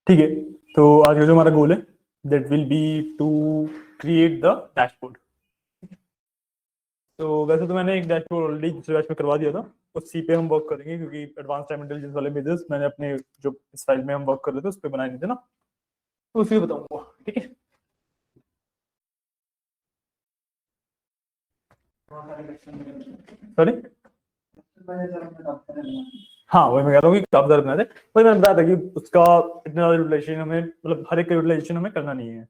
ठीक है, तो आज का जो हमारा गोल है that will be to create the dashboard. तो वैसे तो मैंने एक डैशबोर्ड ऑलरेडी दूसरे बैच में करवा दिया था, उसी पे हम वर्क करेंगे क्योंकि एडवांस टाइम इंटेलिजेंस वाले मेजर्स मैंने अपने जो इस फाइल में हम वर्क कर रहे थे उस पर बनाए नहीं थे ना, तो उसी को बताऊंगा। ठीक है, सॉरी, हाँ वही मैं कह रहा हूँ कि काफी ज्यादा बनाए थे। वही मैंने बताया था कि उसका इतना ज्यादा यूटिलाइजेशन हमें, मतलब हर एक का यूटिलाइजेशन हमें करना नहीं है।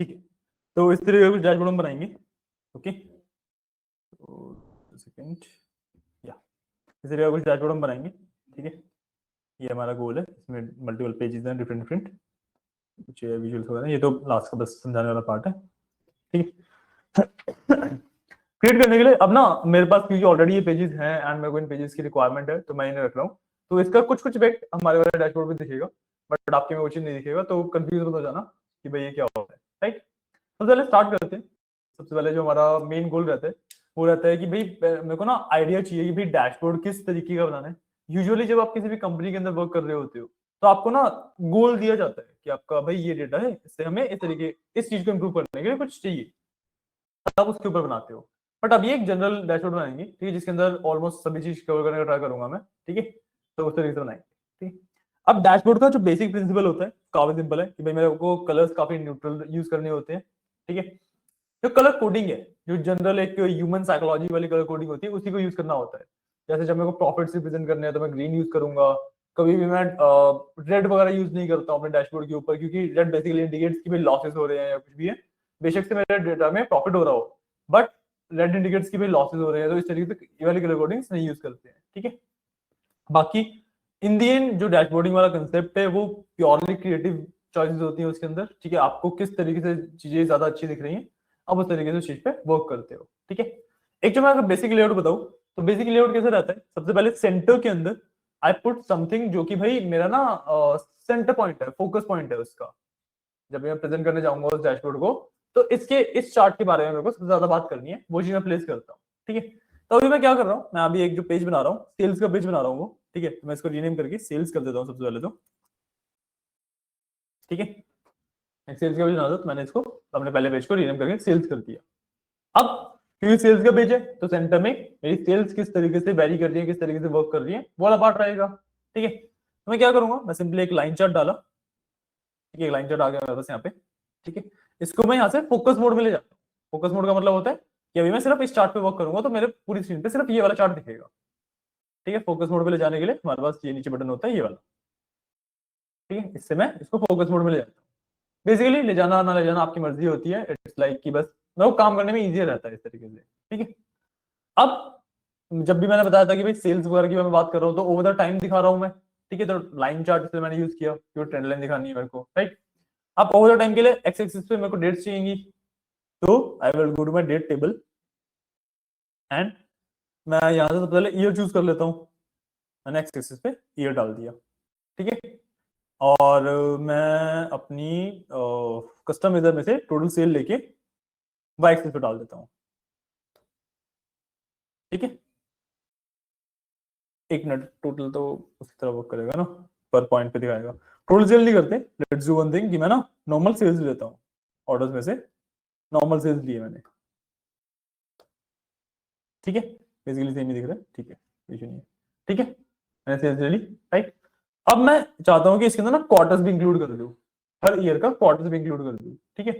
ठीक है, तो इस तरीके का कुछ डैशबोर्ड हम बनाएंगे। ओके, तो सेकंड या इस तरीके का कुछ डैशबोर्ड हम बनाएंगे। ठीक है, ये हमारा गोल है, इसमें मल्टीपल पेजेस हैं, डिफरेंट डिफरेंट कुछ विजुअल्स वगैरह, ये तो लास्ट का बस समझाने वाला पार्ट है। ठीक है, क्रिएट करने के लिए अब ना मेरे पास क्योंकि ऑलरेडी ये पेजेस हैं एंड मेरे को इन पेजेस की रिक्वायरमेंट है तो मैं इन्हें रख रहा हूँ। तो इसका कुछ कुछ इफेक्ट हमारे वाले डैशबोर्ड में दिखेगा, बट आपके में वो चीज नहीं दिखेगा, तो कंफ्यूज मत हो जाना कि भाई ये क्या होता है। राइट, सबसे पहले स्टार्ट करते हैं। सबसे पहले जो हमारा मेन गोल रहता है वो रहता है कि भाई मेरे को ना आइडिया चाहिए कि भाई डैशबोर्ड किस तरीके का बनाना है। यूजुअली जब आप किसी भी कंपनी के अंदर वर्क कर रहे होते हो तो आपको ना गोल दिया जाता है कि आपका भाई ये डेटा है, इससे हमें इस तरीके इस चीज को इम्प्रूव करने के लिए कुछ चाहिए, आप उसके ऊपर बनाते हो। बट अब ये एक जनरल डैशबोर्ड बनाएंगे, ठीक है, जिसके अंदर ऑलमोस्ट सभी चीज कवर करने का ट्राई करूंगा मैं। ठीक है, तो उस तरीके से बनाएंगे। ठीक है, अब डैशबोर्ड का जो बेसिक प्रिंसिपल होता है काफी सिंपल है कि भाई मेरे को कलर्स काफी न्यूट्रल यूज करने होते हैं। ठीक है, जो कलर कोडिंग है, जो जनरल एक ह्यूमन साइकोलॉजी वाली कलर कोडिंग होती है, उसी को यूज करना होता है। जैसे जब मेरे को प्रॉफिट्स रिप्रेजेंट करने हैं तो मैं ग्रीन यूज करूंगा। कभी भी मैं रेड वगैरह यूज नहीं करता हूँ अपने डैशबोर्ड के ऊपर, क्योंकि रेड बेसिकली इंडिकेट्स कि भाई लॉसेस हो रहे हैं या कुछ भी है। बेशक से मेरे डेटा में प्रॉफिट हो रहा हो, बट रेड इंडिकेट्स की भाई लॉसेस हो रहे हैं, तो इस तरीके से ये वाली कलर कोडिंग्स नहीं यूज करते हैं। ठीक है, बाकी इंडियन जो डैशबोर्डिंग वाला कंसेप्ट है वो प्योरली क्रिएटिव चॉइसेस होती है उसके अंदर। ठीक है, आपको किस तरीके से चीजें ज्यादा अच्छी दिख रही हैं आप उस तरीके से उस चीज पे वर्क करते हो। ठीक है, एक जो मैं अगर बेसिक लेआउट बताऊं तो बेसिक लेआउट कैसे रहता है, सबसे पहले सेंटर के अंदर आई पुट समथिंग जो कि भाई मेरा ना सेंटर पॉइंट है, फोकस पॉइंट है उसका। जब मैं प्रेजेंट करने जाऊंगा उस डैशबोर्ड को तो इसके इस चार्ट के बारे में मेरे को सबसे ज्यादा बात करनी है, वो चीज मैं प्लेस करता हूँ। ठीक है, तो अभी मैं क्या कर रहा हूँ, मैं अभी एक जो पेज बना रहा हूँ सेल्स का पेज बना रहा हूँ वो। ठीक है, तो मैं इसको रीनेम करके सेल्स कर देता हूँ सबसे पहले तो। ठीक है, सेल्स का पेज बना दो, तो मैंने इसको अपने पहले पेज को रीनेम करके सेल्स कर दिया। अब क्योंकि सेल्स का पेज है तो सेंटर में मेरी सेल्स किस तरीके से वेरी कर रही है, किस तरीके से वर्क कर रही है, वो वाला पार्ट रहेगा। ठीक है, तो मैं क्या करूंगा, मैं सिंपली एक लाइन चार्ट डाला। ठीक है, एक लाइन चार्ट आ गया मेरे पास यहाँ पे। ठीक है, इसको मैं यहाँ से फोकस मोड में ले जाता हूँ। फोकस मोड का मतलब होता है कि अभी मैं सिर्फ इस चार्ट पे वर्क करूंगा तो मेरे पूरी स्क्रीन पे सिर्फ ये वाला चार्ट दिखेगा। ठीक है, फोकस मोड पे ले जाने के लिए हमारे पास ये नीचे बटन होता है ये वाला। ठीक है, इससे मैं इसको फोकस मोड में ले जाता हूँ। बेसिकली ले जाना ना ले जाना आपकी मर्जी होती है, इट्स लाइक कि बस मेरे को काम करने में इजी रहता है इस तरीके से। ठीक है, अब जब भी मैंने बताया था कि भाई सेल्स वगैरह की मैं बात कर रहा हूँ तो ओवर द टाइम दिखा रहा हूँ मैं। ठीक है, तो लाइन चार्ट इसलिए मैंने यूज किया क्योंकि ट्रेंड लाइन दिखानी है मेरे को। राइट, अब ओवर द टाइम के लिए एक्स एक्सिस पे मेरे को डेट्स चाहिए, तो I will go to my date table and मैं यहाँ से सबसे पहले ईयर चूज कर लेता हूँ। मैंने एक्स एक्सिस पे ईयर डाल दिया। ठीक है, और मैं अपनी कस्टम इधर में से टोटल सेल लेके वाई एक्सिस पे डाल देता हूँ। ठीक है, एक मिनट, टोटल तो उसी तरह वर्क करेगा ना, पर पॉइंट पे दिखाएगा। टोटल सेल नहीं करते, लेट्स डू वन थिंग कि मैं ना नॉर्मल सेल्स लेता हूँ। ऑर्डर्स में से नॉर्मल सेल्स लिए मैंने। ठीक है, बेसिकली सेम ही दिख रहा है। ठीक है, इशू नहीं है। ठीक है, मैंने सेल्स ले ली। राइट, अब मैं चाहता हूँ कि इसके अंदर ना क्वार्टर्स भी इंक्लूड कर दूं, हर ईयर का क्वार्टर्स भी इंक्लूड कर दूं। ठीक है,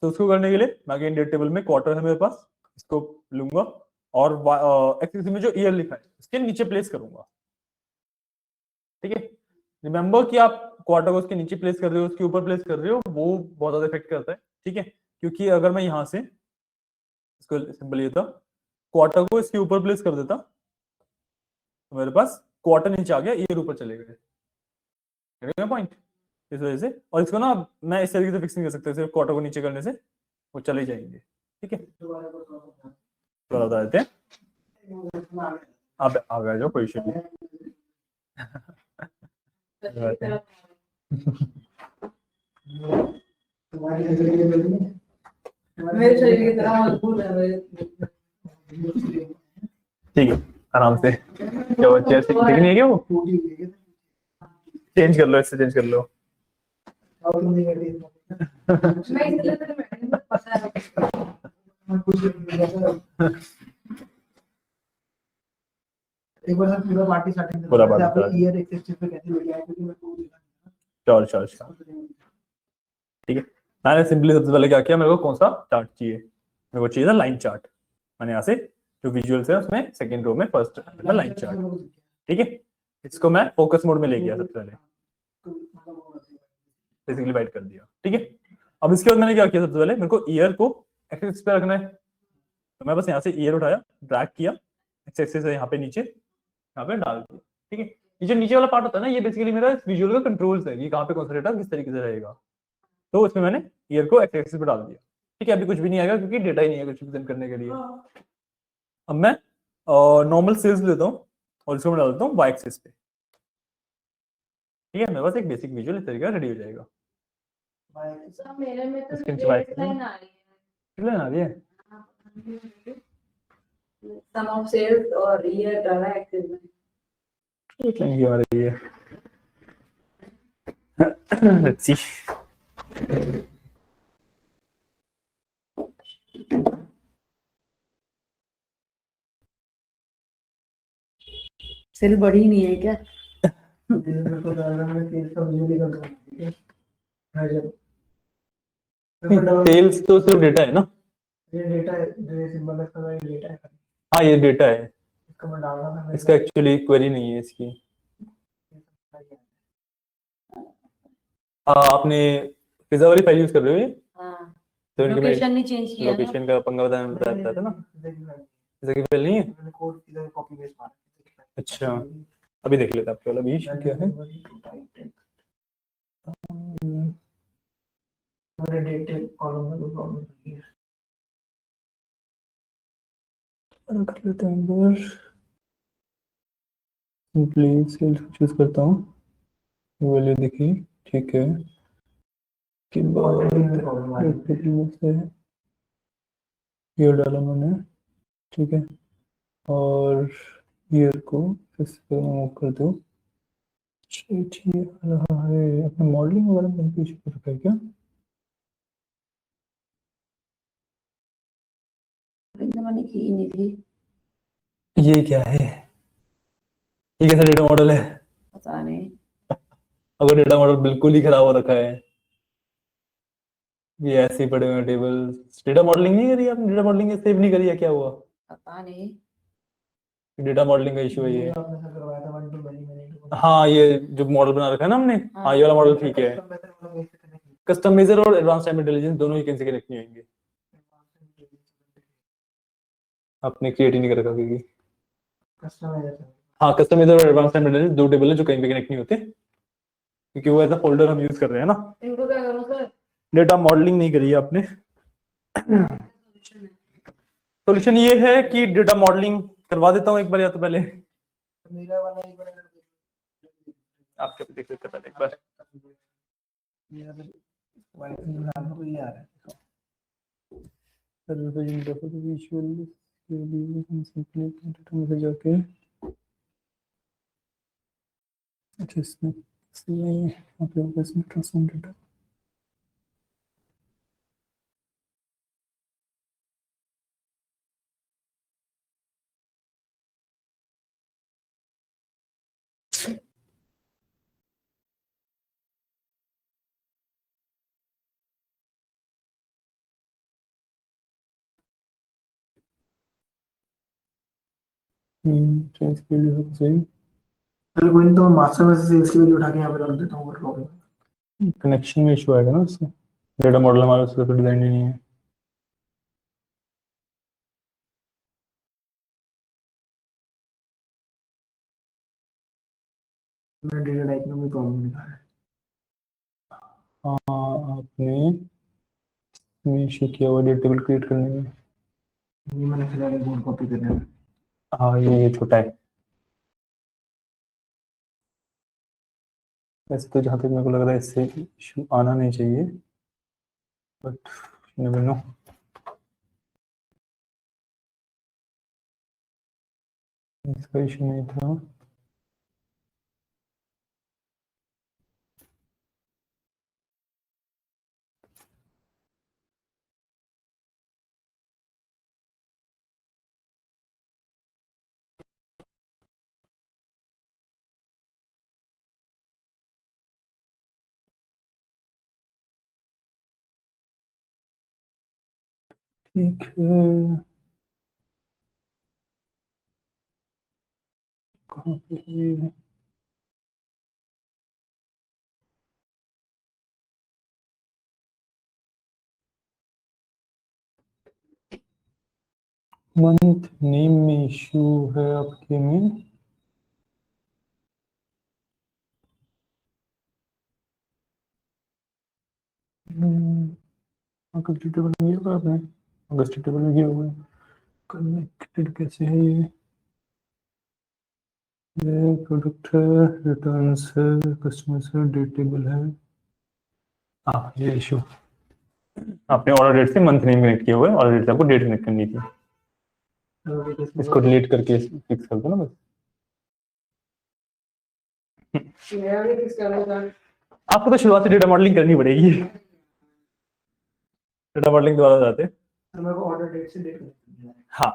तो उसको करने के लिए मैं अगेन डेट टेबल में क्वार्टर है मेरे पास, इसको लूंगा और एक्सिस में जो ईयर लिखा है इसके नीचे प्लेस करूंगा। ठीक है, रिमेंबर कि आप क्वार्टर को उसके नीचे प्लेस कर रहे हो उसके ऊपर प्लेस कर रहे हो, वो बहुत ज्यादा इफेक्ट करता है। ठीक है, क्योंकि अगर मैं यहाँ से इसको सिंपल ये था, क्वार्टर को इसके ऊपर प्लेस कर देता तो मेरे पास क्वार्टर नीचे आ गया, ईयर ऊपर चले गए। पॉइंट, इस वजह से, और इसको ना मैं इस तरीके से फिक्स नहीं कर सकता, सिर्फ क्वार्टर को नीचे करने से वो चले जाएंगे। ठीक है, तो बता देते हैं, अब आ गया जो कोई इशू नहीं। मेरे शरीर की तरह मजबूत है मेरे। ठीक है, आराम से। क्या वो चेयर ठीक नहीं है क्या? वो चेंज कर लो, इससे चेंज कर लो। मैं इसलिए तो मैंने पता है। एक बार सर पूरा पार्टी स्टार्टिंग पूरा पार्टी आपने start। ईयर एक्सचेंज पे कैसे मिल गया क्योंकि मैं को श्योर श्योर श्योर। ठीक है, मैंने सिंपली सबसे पहले क्या किया, मेरे को कौन सा चार्ट चाहिए? मेरे को चाहिए था लाइन चार्ट। मैंने यहाँ से जो विजुअल्स है उसमें सेकंड रो में फर्स्ट लाइन चार्ट। ठीक है, इसको मैं फोकस मोड में ले गया सबसे पहले, बेसिकली वाइट कर दिया। ठीक है, अब इसके बाद मैंने क्या किया, सबसे पहले मेरे को ईयर को एक्स एक्सिस पे रखना है, तो मैं बस यहाँ से ईयर उठाया, ड्रैग किया, एक्स एक्सिस है यहाँ पे नीचे, यहाँ पे डाल दिया। ठीक है, ये जो नीचे वाला पार्ट होता है ना, ये बेसिकली मेरा विजुअल का कंट्रोल्स है, ये कहाँ पे कॉन्सेंट्रेट किस तरीके से रहेगा। तो इसमें मैंने ईयर को एक्स एक्सिस पे डाल दिया। ठीक है, अभी कुछ भी नहीं आएगा क्योंकि डेटा ही नहीं है कुछ प्रेजेंट करने के लिए। अब मैं नॉर्मल सेल्स लेता हूँ और इसको मैं डालता हूँ वाई एक्सिस पे। ठीक है, मेरे पास एक बेसिक विजुअल इस तरीके का रेडी हो जाएगा। सब मेरे में तो इसके नीचे डेट y लाइन आ रही है। लाइन आ रही है, सम ऑफ सेल्स और ईयर डाला है एक्सेल में। एक लाइन की आ रही है। Let's see. सेल बढ़ी नहीं है क्या? सेल्स तो सिर्फ डेटा है ना? ये डेटा है, जो ये सिंबल है इसका, ये डेटा है। हाँ ये डेटा है, इसको मैं डालना था, इसका एक्चुअली क्वेरी नहीं है इसकी। आपने पिज्जा वाली फाइल यूज कर रहे हो ये? हाँ, तो इनके में लोकेशन नहीं चेंज किया ना। लोकेशन का पंगा बताया था ना, पिज्जा की फाइल नहीं है। मैंने कोड इधर कॉपी पेस्ट मारा। अच्छा, अभी देख लेते हैं आपके वाला भी क्या है। मेरे डेट कॉलम में कोई प्रॉब्लम नहीं है। कर लेते हैं अंदर, सिंपली सेल्स चूज करता हूँ, वैल्यू दिखी, ठीक है। के बाद से ईयर डाला मैंने, ठीक है, और ईयर को इस पे मूव कर दो। ठीक रहा है, अपने मॉडलिंग वगैरह में पीछे कर रखा है क्या? मैंने की नहीं थी। ये क्या है, ये कैसा डेटा मॉडल है? पता नहीं। अगर डेटा मॉडल बिल्कुल ही खराब हो रखा है, ये ऐसे ही पड़े हुए टेबल। डेटा मॉडलिंग नहीं करी आपने? डेटा मॉडलिंग सेव नहीं करी है, क्या हुआ? पता नहीं। डेटा मॉडलिंग का इशू है ये। आपने सर करवाया था 1 to many हाँ, ये जो मॉडल बना रखा है ना हमने, हाँ ये वाला मॉडल ठीक है। कस्टमाइजर और एडवांस टाइम इंटेलिजेंस दोनों ही कैसे कनेक्ट नहीं होंगे, आपने क्रिएट ही नहीं कर रखा क्योंकि हाँ, कस्टमाइजर और एडवांस टाइम इंटेलिजेंस दो टेबल है जो कहीं पे कनेक्ट नहीं होते, क्योंकि वो ऐसा फोल्डर हम यूज कर रहे हैं ना। इनको क्या करूं सर? डेटा मॉडलिंग नहीं करी है आपने। सॉल्यूशन ये है कि डेटा मॉडलिंग करवा देता हूँ एक बार, या तो पहले मेरा वाला एक बार आपके देख लेते पहले एक बार। मेरा तो वाइट नाम को ये आ रहा है। में जाके अच्छा इसमें ट्रांसफॉर्म डेटा सही। चलो कोई नहीं, तो मास्टर में से सेल्स की वैल्यू उठा के यहाँ पे डाल देता हूँ, कोई प्रॉब्लम। कनेक्शन में इशू आएगा ना उससे, डेटा मॉडल हमारा उसका तो डिजाइन ही नहीं है। मेरा डेटा टाइप में कोई प्रॉब्लम नहीं आ रहा है। हाँ, आपने इशू किया हुआ डेटा टेबल क्रिएट करने में। ये मैंने फिलहाल बोर्ड कॉपी करने में। हाँ ये छोटा है वैसे तो, जहाँ तक मेरे को लग रहा है इससे इशू आना नहीं चाहिए, बट नेवर नो। इसका इशू नहीं था। ठीक है, कहाँ पे है? मंथ नेम में इशू है आपके में। अगस्त टेबल में ये होगा आपने, अगस्त टेबल में ये होगा। कनेक्टेड कैसे है ये प्रोडक्ट है, रिटर्न्स है, कस्टमर्स है, डेट टेबल है। हाँ ये इशू, आपने ऑर्डर डेट से मंथ नेम कनेक्ट किया हुआ है, ऑर्डर डेट से आपको डेट कनेक्ट करनी थी। इसको डिलीट करके फिक्स कर दो ना बस। आपको तो शुरुआत से डेटा मॉडलिंग करनी पड़ेगी। डेटा मॉडलिंग द्वारा जाते। तो मेरे को ऑर्डर डेट से डेट करना है। हाँ,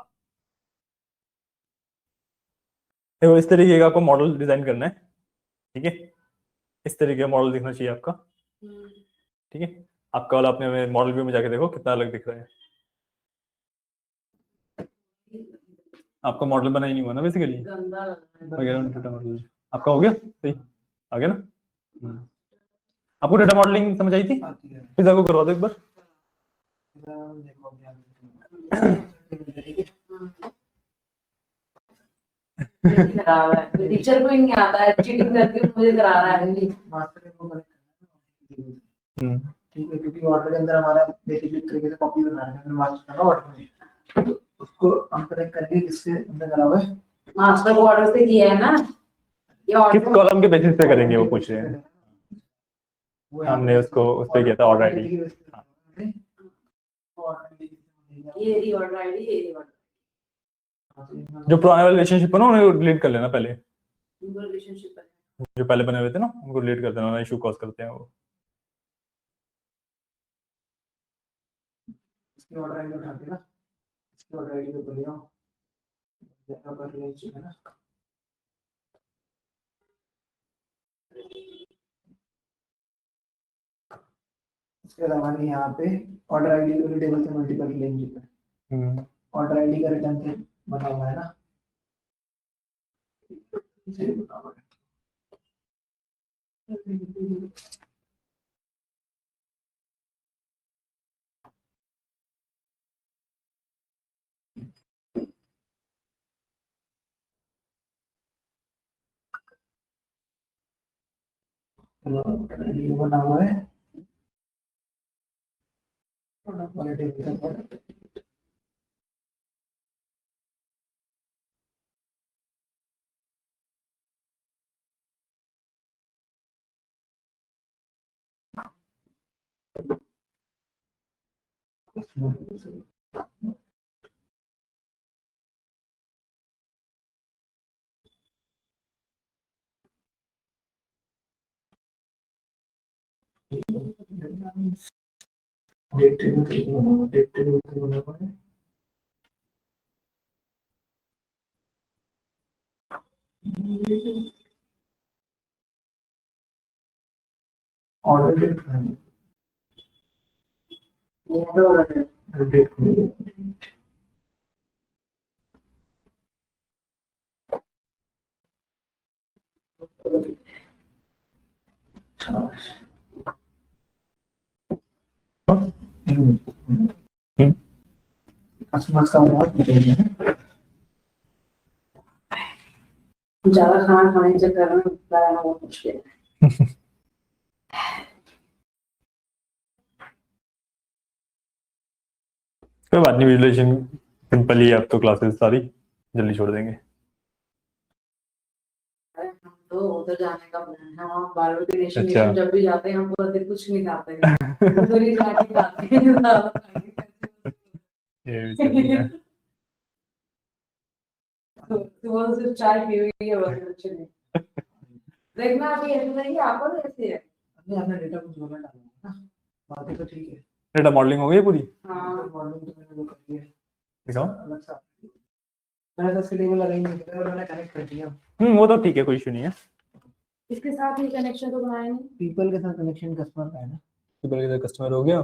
देखो इस तरीके का आपको मॉडल डिजाइन करना है, ठीक है। इस तरीके का मॉडल दिखना चाहिए आपका, ठीक है। आपका वाला अपने मॉडल व्यू में जाके देखो कितना अलग दिख रहा है। आपका मॉडल बना ही नहीं हुआ ना बेसिकली, डेटा मॉडल आपका हो गया सही, आ गया ना। आपको डेटा मॉडलिंग समझ आई थी, फिर आपको करवा दो एक बार। टीचर को ही नहीं आता है, चीटिंग करके मुझे करा रहा है। मास्टर को कनेक्ट करना है, ठीक है, क्योंकि ऑर्डर के अंदर हमारा बेसिकली तरीके से कॉपी बना रहे हैं मास्टर का ऑर्डर में, तो उसको हम कनेक्ट करके किससे अंदर करा हुआ है, मास्टर को ऑर्डर से किया है ना ये किस ऑर्डर। कॉलम के बेसिस पे करेंगे वो पूछ रहे हैं। हमने उसको उस पे किया था ऑर्डर आईडी। ये रही ऑर्डर आईडी, ये रही ऑर्डर जो पुराने वाले रिलेशनशिप है ना उन्हें डिलीट कर लेना पहले, रिलेशनशिप है। जो पहले बने हुए थे ना उनको डिलीट कर देना, इशू कॉज करते हैं वो। इसकी ऑर्डर आईडी उठा के ना, इसकी ऑर्डर आईडी को ले आओ, जगह पर ले चाहिए ना, इसके अलावा यहाँ पे ऑर्डर आईडी को टेबल से मल्टीपल लेंगे, ऑर्डर आईडी का रिटर्न से बना हुआ है ना, इसे बताओ। ये बना हुआ है डेट टेबल बना हुआ है, ऑर्डर डेट कस्टमर्स का ज्यादा खाना खाने के चक्कर में बनाना बहुत मुश्किल है। कोई बात नहीं, विजुअलाइजेशन सिंपल ही है, अब तो क्लासेस सारी जल्दी छोड़ देंगे। तो उधर जाने का प्लान है, वहाँ बालों के अच्छा। नेशन जब भी जाते हैं हम पूरा दिन कुछ नहीं खाते हैं, उधर ही जाके खाते हैं। ये भी सही है। सुबह से सिर्फ चाय पी हुई है बस कुछ नहीं। देखना अभी ऐसे नहीं है, आपको तो ऐसे है। अपने अपना डेटा कुछ बोलना डालना ना, बाकी तो ठीक है। डेटा मॉडलिंग हो गई पूरी? हाँ मॉडलिंग तो मैंने वो कर दिया है, दिखाओ। अलग सा मैंने तो उसके टेबल अरेंज नहीं किया और मैंने कनेक्ट कर दिया। वो तो ठीक है, कोई इशू नहीं है। इसके साथ ही कनेक्शन तो बनाया नहीं। पीपल के साथ कनेक्शन कस्टमर का है ना। पीपल के साथ कस्टमर हो गया,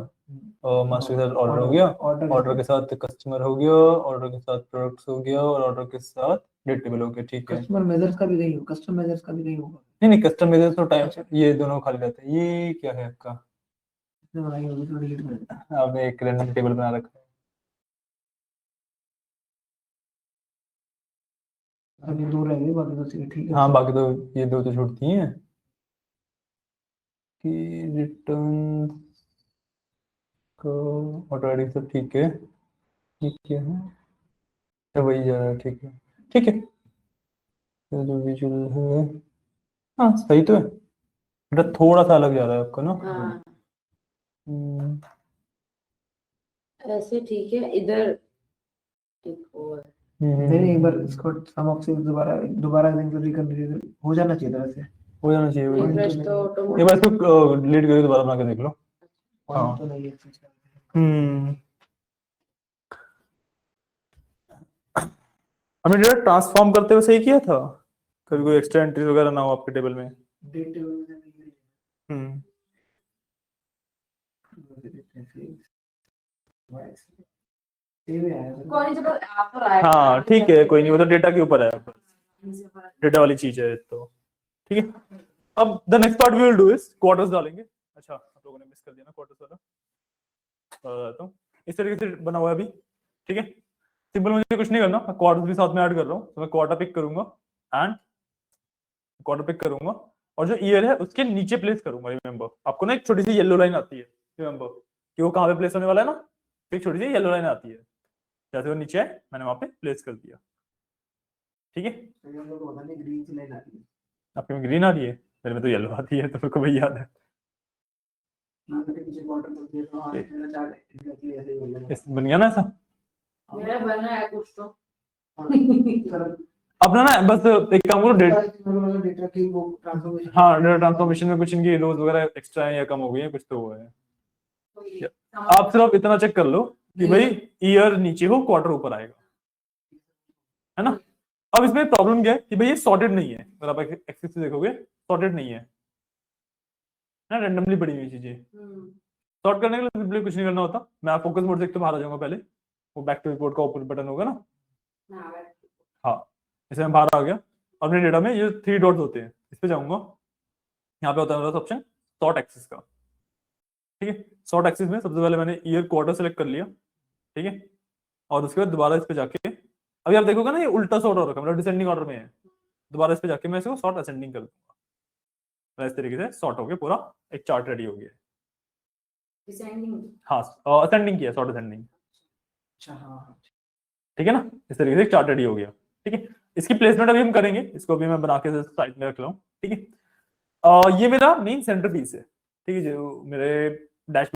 और मास्टर के साथ ऑर्डर हो गया, ऑर्डर ऑर्डर के साथ कस्टमर हो गया, ऑर्डर के साथ प्रोडक्ट्स हो गया, और ऑर्डर के साथ डेट टेबल हो गया। ठीक है। कस्टमर मेजर्स का भी नहीं होगा, कस्टमर मेजर्स का भी नहीं होगा। नहीं नहीं, कस्टम मेजर्स तो टाइम, ये दोनों खाली रहते हैं। ये क्या है आपका? इसने बनाई होगी तो डिलीट कर देता। आपने एक रैंडम टेबल बना रखा है। अभी दो रह गए, बाकी तो ठीक है। हाँ, बाकी तो ये दो तो छूटती हैं कि रिटर्न को ऑटो एडिट सब ठीक है। ये क्या है? तो वही जा रहा है। ठीक है, ठीक है। तो जो विजुअल है, हाँ सही तो है, बट थोड़ा सा अलग जा रहा है आपका ना। हाँ हम्म, ऐसे ठीक है। इधर एक और नहीं एक बार इसको सम ऑफ से दोबारा दोबारा रिकंसिडर हो जाना चाहिए था वैसे। हो जाना चाहिए वही। रिफ्रेश तो एक बार ऑटोमेटिक। इसको डिलीट करके दोबारा बना के देख लो। हाँ। पॉइंट तो नहीं है इसमें। हम्म, हमने डेटा ट्रांसफॉर्म करते हुए सही किया था, कभी कोई एक्स्ट्रा एंट्रीज वगैरह ना हो आपके टेबल में। डेट टेबल में नहीं हम्म, कौन सी बात आप पर आया? हाँ ठीक है, कोई नहीं, वो तो डेटा के ऊपर है, डेटा वाली चीज है तो। ठीक है, अब the next part we will do is quarters डालेंगे। अच्छा, आप लोगों ने मिस कर दिया ना क्वार्टर्स वाला। तो इस तरीके से बना हुआ है अभी। ठीक है, सिंपल, मुझे कुछ नहीं करना, मैं क्वार्टर्स भी साथ में ऐड कर रहा हूँ। तो मैं क्वार्टर पिक करूंगा एंड क्वार्टर पिक करूंगा, और जो ईयर है उसके नीचे प्लेस करूंगा। रिमेंबर, आपको ना एक छोटी सी येलो लाइन आती है, रिमेंबर कि वो कहाँ पे प्लेस होने वाला है ना, एक छोटी सी येलो लाइन आती है, जैसे वो नीचे है मैंने वहां पे प्लेस कर दिया। ठीक है, ग्रीन सी लाइन आ रही है। आपके में ग्रीन आ रही है, मेरे में तो येलो आती है, तो मेरे को वही याद है। बन गया ना ऐसा? मेरा बना है कुछ तो। अपना ना बस एक काम करो, डेटा की वो ट्रांसफॉर्मेशन। हाँ, डेटा ट्रांसफॉर्मेशन में कुछ इनकी रोज वगैरह एक्स्ट्रा है या कम हो गई है, कुछ तो हुआ है। आप सिर्फ इतना चेक कर लो कि भाई ईयर नीचे हो, क्वार्टर ऊपर आएगा, है ना। अब इसमें प्रॉब्लम क्या है कि भाई ये सॉर्टेड नहीं है, अगर आप एक्सेस से देखोगे सॉर्टेड नहीं है ना, रैंडमली पड़ी हुई चीजें। सॉर्ट करने के लिए सिंपली कुछ नहीं करना होता, मैं फोकस मोड से एक तो बाहर आ जाऊंगा पहले, वो बैक टू रिपोर्ट का ऊपर बटन होगा ना। हाँ, इसे मैं बाहर आ गया, अपने डेटा में ये 3 डॉट्स होते हैं, इस पे जाऊंगा, यहाँ पे होता है मेरा ऑप्शन सॉर्ट एक्सिस का। ठीक है, सॉर्ट एक्सिस में सबसे पहले मैंने ईयर क्वार्टर सेलेक्ट कर लिया। ठीक है, और उसके बाद दोबारा इस पे जाके, अभी आप देखोगे ना ये उल्टा सॉर्ट हो रखा है, मतलब डिसेंडिंग ऑर्डर में है। दोबारा इस पे जाके मैं इसको सॉर्ट असेंडिंग कर दूंगा, तो इस तरीके से सॉर्ट हो गया, पूरा एक चार्ट रेडी हो गया। हाँ, असेंडिंग किया, सॉर्ट असेंडिंग। अच्छा हाँ। ठीक है ना, इस तरीके से एक चार्ट रेडी हो गया। ठीक है, इसकी प्लेसमेंट अभी हम करेंगे, इसको अभी मैं बना के साइड में रख रहा हूँ। ठीक है, ये मेरा मेन सेंटर पीस है। ठीक है, जो मेरे डैश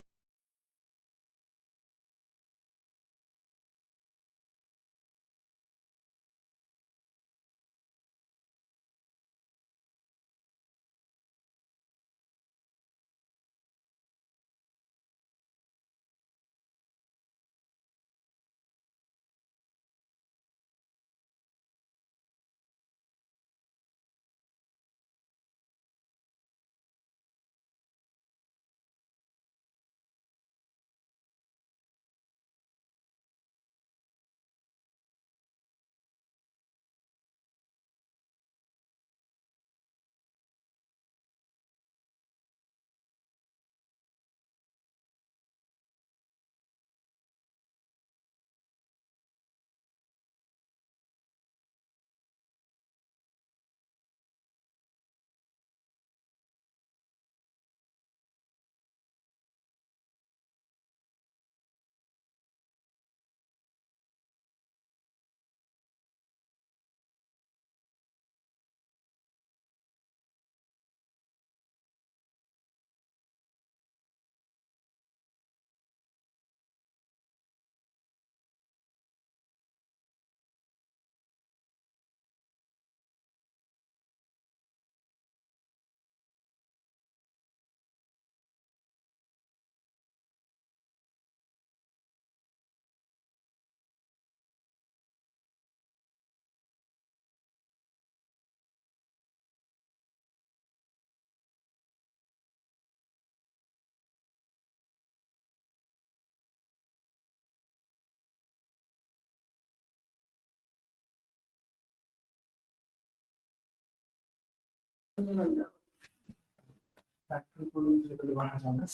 फैक्ट्री को लेकर बाहर जाना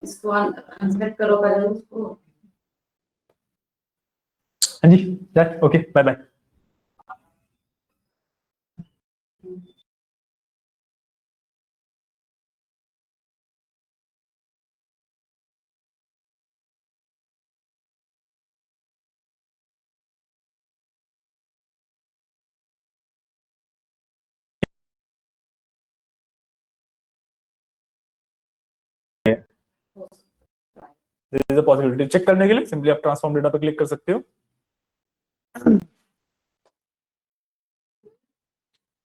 इसको अनसेट करो पहले उसको। हाँ जी, that okay, bye bye. There is a possibility check करने के लिए सिंपली आप ट्रांसफॉर्म डेटा पे क्लिक कर सकते हो।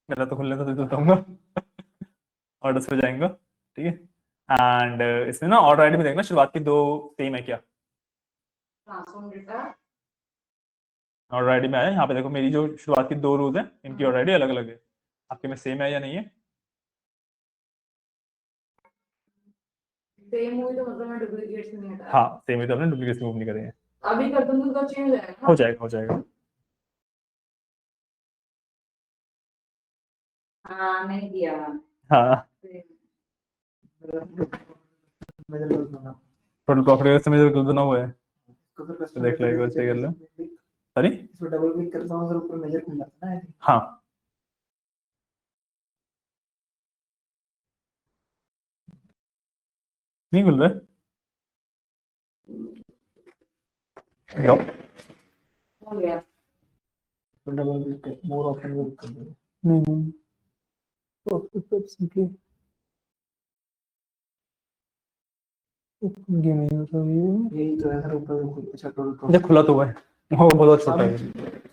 मेरा तो खुलने तो दे देता हूँ, ऑर्डर्स पे जाएंगे, ठीक है। एंड इसमें ना ऑर्डर आईडी में देखना शुरुआत की दो सेम है क्या। ट्रांसफॉर्म डेटा ऑर्डर आईडी में आया, यहाँ पे देखो मेरी जो शुरुआत की दो रोज है इनकी ऑर्डर आईडी अलग अलग है, आपके में सेम है या नहीं है। सेम हुई तो मतलब मैं डुप्लीकेट्स नहीं हटा। हाँ सेम है तो आपने डुप्लीकेट मूव नहीं करे हैं। अभी कर दूंगी तो चेंज हो जाएगा। हो जाएगा, हो जाएगा। हाँ नहीं दिया। हाँ मेजर कर दूंगा टोटल प्रॉफिट का मेजर कर देना हुआ है, तो फिर तो देख लो एक बार चेक कर लो। सॉरी इसको डबल क्लिक करता हूँ, फिर ऊपर मेजर खुल जाता है ना। हाँ नहीं खुल रहा है। जाओ। हो गया। तो डबल क्लिक कर, मोर ऑप्शन को कर दो। नहीं तो सिंपली गेम नहीं हो रहा है। यही तो है सर, ऊपर अच्छा टोटल ये खुला तो हुआ है, वो बहुत छोटा है।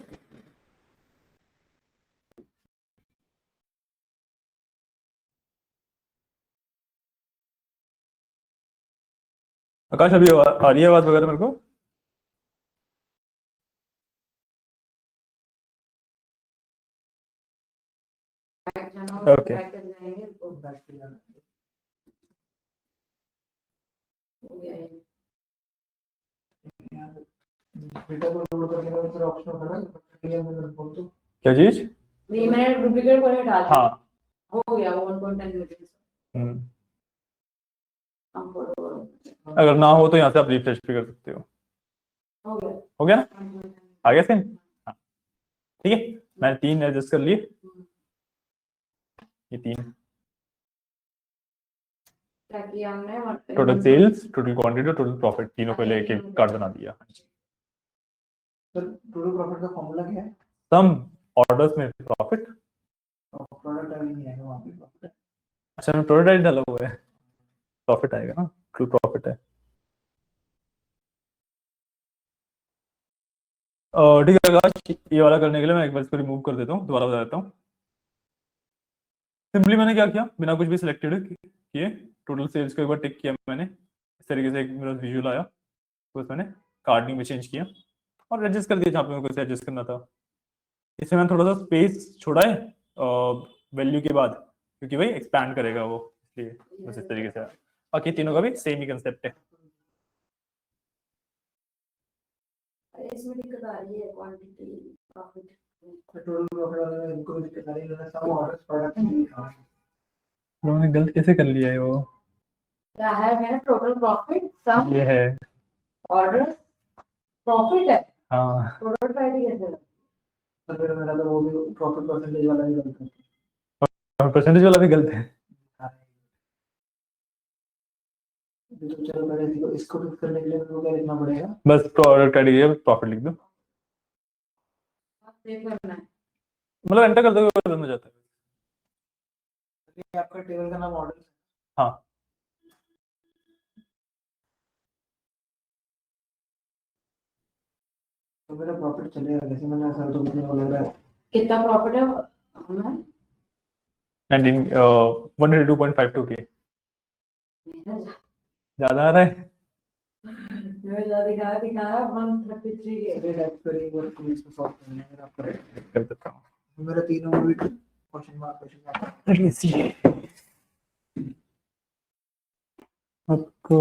आकाश अभी आ रही है आवाज वगैरह मेरे को। ओके बैक पे जाना। हो गया ये। डेटा को लोड करने का फिर ऑप्शन होता है ना, ये मैं बोल तो क्या चीज। नहीं मैंने डुप्लीकेट को हटा दिया। हाँ हो गया 1.10 मिलियन। अगर ना हो तो यहाँ से आप रिफ्रेश भी कर सकते हो। हो गया। हो गया ना, आ गया सीन। हाँ ठीक है, मैंने 3 एडजस्ट कर लिए, ये 3 क्या किया हमने? Total sales, total quantity, total profit, तीनों को लेके कार्ड बना दिया। सर टोटल प्रॉफिट का फॉर्मूला क्या है? सम ऑर्डर्स में प्रॉफिट। प्रोडक्ट आई नहीं है वहाँ पे प्रॉफिट। अच्छा मैं प्रोडक्ट आईडी डाला हुआ है, प्रॉफिट आएगा ना, टोटल प्रॉफिट है। ठीक है आकाश, ये वाला करने के लिए मैं एक बार इसको रिमूव कर देता हूँ, दोबारा बता देता हूँ। सिंपली मैंने क्या किया, बिना कुछ भी सिलेक्टेड किए टोटल सेल्स को एक बार टिक किया मैंने, इस तरीके से एक मेरा विजुअल आया, तो मैंने कार्डिंग में चेंज किया और एडजस्ट कर दिया जहाँ पे मेरे को एडजस्ट करना था। इसमें मैंने थोड़ा सा स्पेस छोड़ा है वैल्यू के बाद, क्योंकि भाई एक्सपैंड करेगा वो, इसलिए बस इस तरीके से। बाकी तीनों का भी सेम ही कंसेप्ट है। इसमें दिक्कत आ रही है क्वांटिटी प्रॉफिट। टोटल प्रॉफिट वाले में इनको भी दिक्कत आ रही है, सब ऑर्डर्स प्रोडक्ट नहीं लिखा है। उन्होंने गलत कैसे कर लिया है वो। क्या है मैंने टोटल प्रॉफिट सम ये है ऑर्डर प्रॉफिट है। हाँ, प्रोडक्ट आईडी कैसे है? तो फिर मेरा तो वो भी प्रॉफिट परसेंटेज वाला ही गलत है। और परसेंटेज वाला भी गलत है। तो चलो मेरे इसको फिक्स करने के लिए मेरे को क्या लिखना पड़ेगा? बस प्रोडक्ट आईडी प्रॉफिट लिख दो, सेव करना है। मतलब एंटर कर दो बंद हो जाता है। ये आपका टेबल का नाम ऑर्डर। हाँ तो मेरा प्रॉफिट चलेगा जैसे मैंने सर तो कितने बोल रहा है। कितना प्रॉफिट है हमें? 182.52 के ज्यादा आ रहा है। दिखा रहा 133 के। अरे टाइप करिए वो पुलिस को सॉल्व करने में आपका कर देता हूँ। मेरा तीनों में भी क्वेश्चन मार्क आपका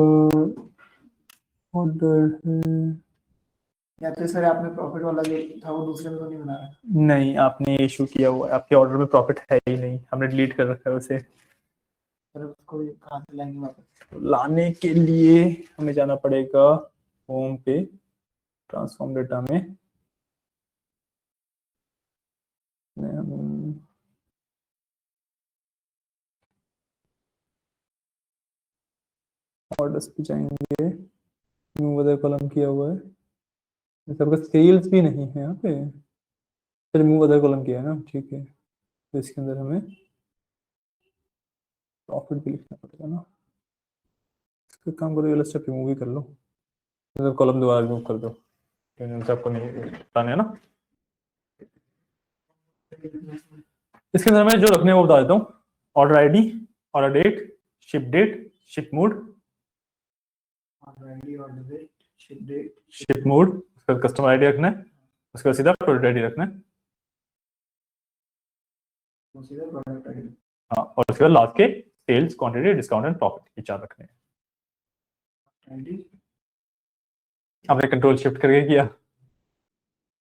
ऑर्डर है या तो सर आपने प्रॉफिट वाला जो था वो दूसरे में तो नहीं बना रहा? नहीं, आपने इशू किया हुआ है, आपके ऑर्डर में प्रॉफिट है ही नहीं, हमने डिलीट कर रखा है उसे। सर उसको कहाँ से लाएंगे वापस? तो लाने के लिए हमें जाना पड़ेगा होम पे, ट्रांसफॉर्म डेटा में हम ऑर्डर्स पे जाएंगे, न्यू अदर कॉलम किया हुआ है, सबका सेल्स भी नहीं है यहाँ पे, चलिए मूव अदर कॉलम किया है ना, ठीक है। तो इसके अंदर हमें प्रॉफिट भी लिखना पड़ेगा ना, इसका काम करो, ये स्टेप रिमूव ही कर लो, मतलब कॉलम दोबारा रिमूव कर दो, क्योंकि आपको नहीं बताने है ना। इसके अंदर मैं जो रखने हैं वो बता देता हूँ, order ID, order date, ship mode, order ID, order date, ship date, ship mode, उसका कस्टमर आईडी रखना है, उसका सीधा प्रोडक्ट आईडी रखना है, सीधा प्रोडक्ट आईडी। हाँ, और उसके बाद लास्ट के sales, quantity, discount and profit, ये चार रखने हैं। आईडी आपने कंट्रोल शिफ्ट करके किया,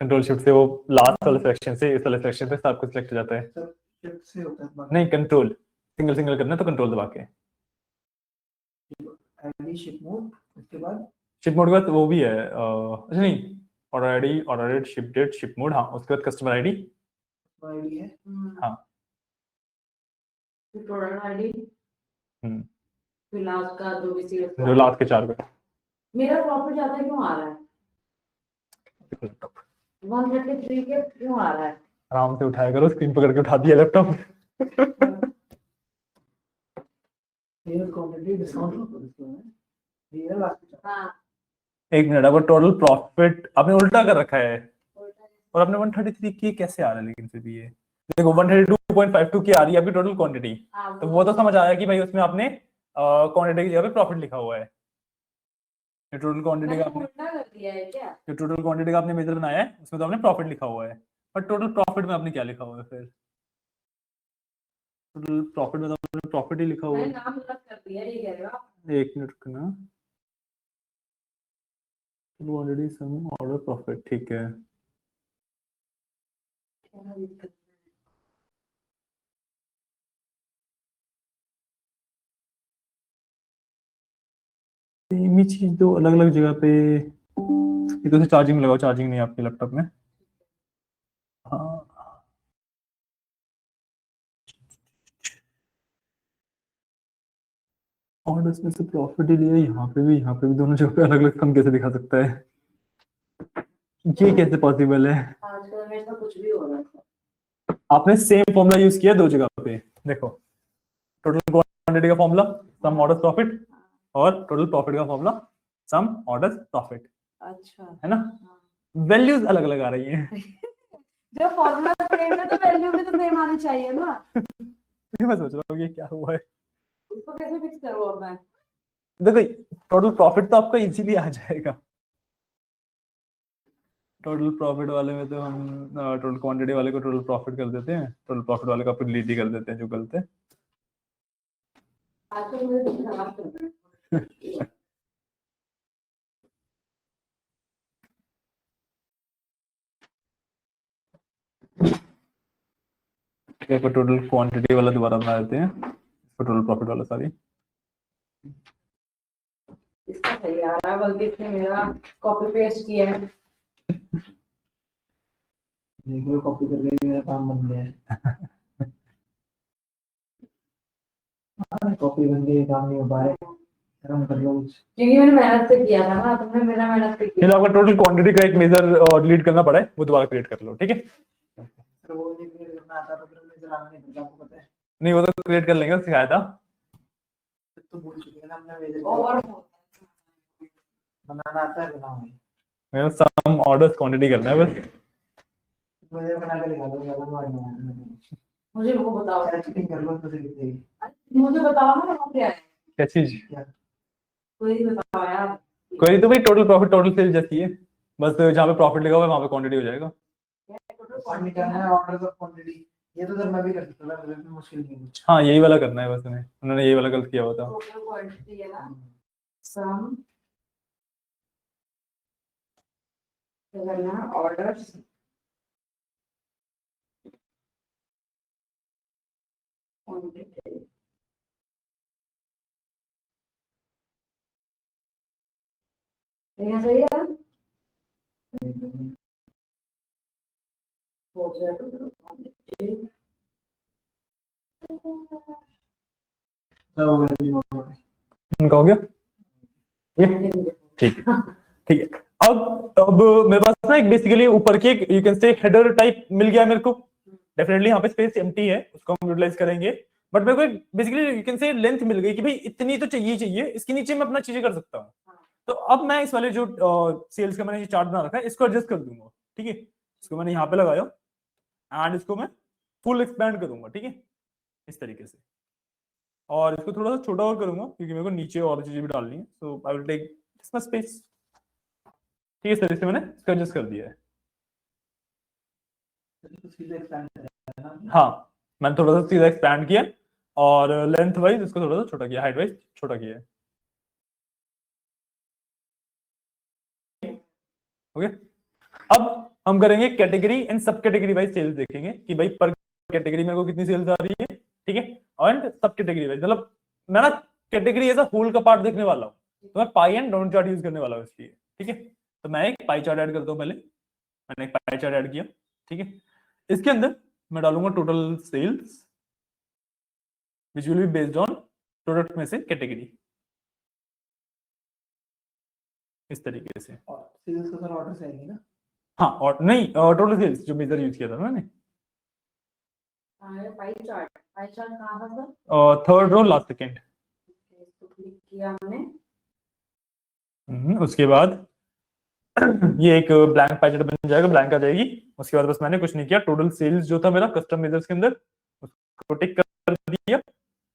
कंट्रोल शिफ्ट से वो लास्ट वाले सिलेक्शन से इस वाले सिलेक्शन पे सब कुछ सिलेक्ट हो जाता है। सब शिफ्ट से होता है बाकी। नहीं, कंट्रोल सिंगल सिंगल करना है तो कंट्रोल दबा के, आईडी, शिप मोड, उसके बाद शिप मोड के बाद वो भी है, अच्छा नहीं, order ID, order date, ship mode, हाँ, उसके बाद कस्टमर आईडी, आईडी है, हाँ, फिर प्रोडक्ट आईडी, फिर लास्ट का जो भी सेल्स जो लास्ट के चार पे। मेरा प्रॉफिट ज्यादा क्यों आ रहा है? 133 के क्यों आ रहा है? आराम से उठाया करो, स्क्रीन पकड़ के उठा दिया लैपटॉप। सेल्स, क्वांटिटी, डिस्काउंट, ये है लास्ट। हाँ, एक मिनट, आपको टोटल प्रॉफिट आपने उल्टा कर रखा है, और आपने 133 की कैसे आ रहा है, लेकिन फिर भी ये देखो 132.52 की आ रही है आपकी टोटल क्वांटिटी, तो वो तो समझ आया कि भाई उसमें आपने क्वांटिटी की जगह पे प्रॉफिट लिखा हुआ है। ये टोटल क्वांटिटी का आपने, उल्टा कर दिया है क्या? जो टोटल क्वांटिटी का आपने मेजर बनाया है उसमें तो आपने प्रॉफिट लिखा हुआ है, पर टोटल प्रॉफिट में आपने क्या लिखा हुआ है फिर? टोटल प्रॉफिट में तो आपने प्रॉफिट ही लिखा हुआ मैंने है। नाम गलत कर दिया, ये कह रहे हो आप? एक मिनट रुकना, क्वांटिटी सम ऑर्डर प्रॉफिट, ठीक है। सेम ही चीज दो अलग अलग जगह पे, ये तो चार्जिंग में लगाओ, चार्जिंग नहीं है आपके लैपटॉप में, हाँ। ऑर्डर्स में से प्रॉफिट ही लिया, यहाँ पे भी दोनों जगह पे अलग अलग सम कैसे दिखा सकता है, ये कैसे पॉसिबल है? आजकल मेरे साथ कुछ भी हो रहा है। आपने सेम फॉर्मूला यूज किया दो जगह पे, देखो टोटल क्वांटिटी का फॉर्मूला सम ऑर्डर्स प्रॉफिट, और टोटल प्रॉफिट का फॉर्मूला सम ऑर्डर्स प्रॉफिट, अच्छा, है ना, हाँ। वैल्यूज अलग अलग आ रही हैं। जब फॉर्मूला सेम है तो वैल्यू भी तो सेम आनी चाहिए ना। मैं सोच रहा हूँ ये क्या हुआ है, उसको कैसे फिक्स करूँ अब मैं? देखो टोटल प्रॉफिट तो आपका इजीली आ जाएगा, टोटल प्रॉफिट वाले में तो हम टोटल क्वांटिटी वाले को टोटल प्रॉफिट कर देते हैं, टोटल प्रॉफिट वाले को आप डिलीट ही कर देते हैं जो गलत है। आजकल मुझे कुछ खराब कर रहा है। टोटल क्वांटिटी वाला दोबारा बना देते हैं, टोटल प्रॉफिट वाला सॉरी, इसका सही आ रहा है, बल्कि इसने मेरा कॉपी पेस्ट किया है। देखो कॉपी करके मेरा काम बन गया है। कॉपी बन गई, काम नहीं हो पा रहा है, काम कर लो कुछ। क्योंकि मैंने मेहनत से किया था ना, तुमने मेरा मेहनत से किया। फिर आपका टोटल क्वांटिटी का एक मेजर डिलीट करना पड़ा है, वो दोबारा क्रिएट कर लो, ठीक है। सर वो नहीं क्लियर करना आता तो फिर मैं चलाना नहीं पड़ता, आपको पता है। नहीं, वो तो क्रिएट कर लेंगे, सिखाया था। तो भूल चुके हैं ना हमने मेजर और बनाना आता है, बनाओ मेरा सम ऑर्डर्स क्वांटिटी करना है बस, मेजर बना के दिखा दो, ज्यादा मार मुझे वो बताओ, चीटिंग कर लो तो सही दिखेगी। मुझे बताओ ना वो क्या है, क्या चीज? कोई बताओ यार। कोई तो भाई टोटल प्रॉफिट टोटल सेल जैसी है, बस जहाँ पे प्रॉफिट लिखा हुआ है वहाँ पे क्वांटिटी हो जाएगा। और निकालना है ऑर्डर ऑफ क्वांटिटी, ये तो सर मैं भी कर सकता था, मेरे लिए मुश्किल नहीं कुछ। हाँ, यही वाला करना है बस, उन्होंने यही वाला गलत किया हुआ था। टोटल क्वांटिटी है ना, सम क्या करना है, ऑर्डर्स, यहाँ सही है हो गया। इनका हो गया ये, ठीक है ठीक है। अब मेरे पास ना एक बेसिकली ऊपर की you can say header type मिल गया मेरे को। डेफिनेटली यहाँ पे स्पेस एम्प्टी है, उसको हम यूटिलाइज करेंगे। बट मेरे को basically you can say length मिल गई कि भाई इतनी तो चाहिए, इसके नीचे मैं अपना चीजें कर सकता हूँ। तो अब मैं इस वाले जो सेल्स का मैंने ये चार्ट बना रखा है इसको एडजस्ट कर दूंगा, ठीक है। इसको मैंने यहाँ पे लगाया एंड इसको मैं फुल एक्सपैंड करूंगा, ठीक है, इस तरीके से। और इसको थोड़ा सा छोटा और करूंगा क्योंकि मेरे को नीचे और चीजें भी डालनी है। So I will take this much space, ठीक है। इस तरीके से मैंने इसको एडजस्ट कर दिया है। हाँ, मैंने थोड़ा सा सीधा एक्सपैंड किया और लेंथ वाइज इसको थोड़ा सा छोटा किया, हाइट वाइज छोटा किया है। ओके, अब हम करेंगे कैटेगरी एंड सब कैटेगरी वाइज सेल्स देखेंगे कि भाई पर कैटेगरी मेरे को कितनी सेल्स आ रही है, ठीक है। एंड सब कैटेगरी वाइज मतलब मैं ना कैटेगरी एज अ होल का पार्ट देखने वाला हूँ, तो मैं पाई एंड डोंट चार्ट यूज करने वाला हूँ इसलिए, ठीक है। तो मैं एक पाई चार्ट ऐड करता हूँ। पहले मैंने एक पाई चार्ट ऐड किया, ठीक है। इसके अंदर मैं डालूंगा total cells which will be based on product में से कैटेगरी, इस तरीके से। सेल्स का ऑर्डर से आएगी ना? हाँ, और नहीं टोटल सेल्स जो मेजर यूज किया था मैंने। पाई चार्ट कहाँ था sir? Third row last second. इसको क्लिक किया हमने। उसके बाद ये एक ब्लैंक पाई चार्ट बन जाएगा, ब्लैंक आ जाएगी। उसके बाद बस मैंने कुछ नहीं किया, टोटल सेल्स जो था मेरा कस्टम मेजर्स के अंदर उसको टिक कर दिया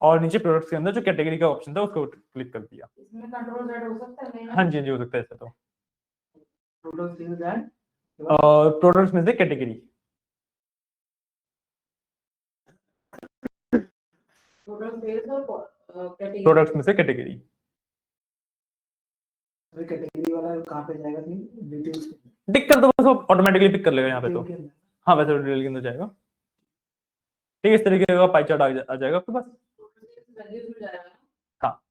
और नीचे प्रोडक्ट्स के अंदर जो कैटेगरी का ऑप्शन था उसको क्लिक कर दिया। इसमें कंट्रोल Z हो सकता है? हाँ जी, हो सकता है ऐसा। तो टोटल सेल्स एंड प्रोडक्ट्स में से कैटेगरी, टोटल सेल्स और कैटेगरी, प्रोडक्ट्स में से कैटेगरी। कैटेगरी वाला कहाँ पे जाएगा? डिटेल्स टिक कर दो बस, वो ऑटोमेटिकली पिक कर लेगा यहाँ पे। तो हाँ, वैसे डिटेल के अंदर जाएगा, ठीक है। इस तरीके का पाई चार्ट आ जाएगा आपके पास। वैल्यूज मिल जाएगा। हाँ,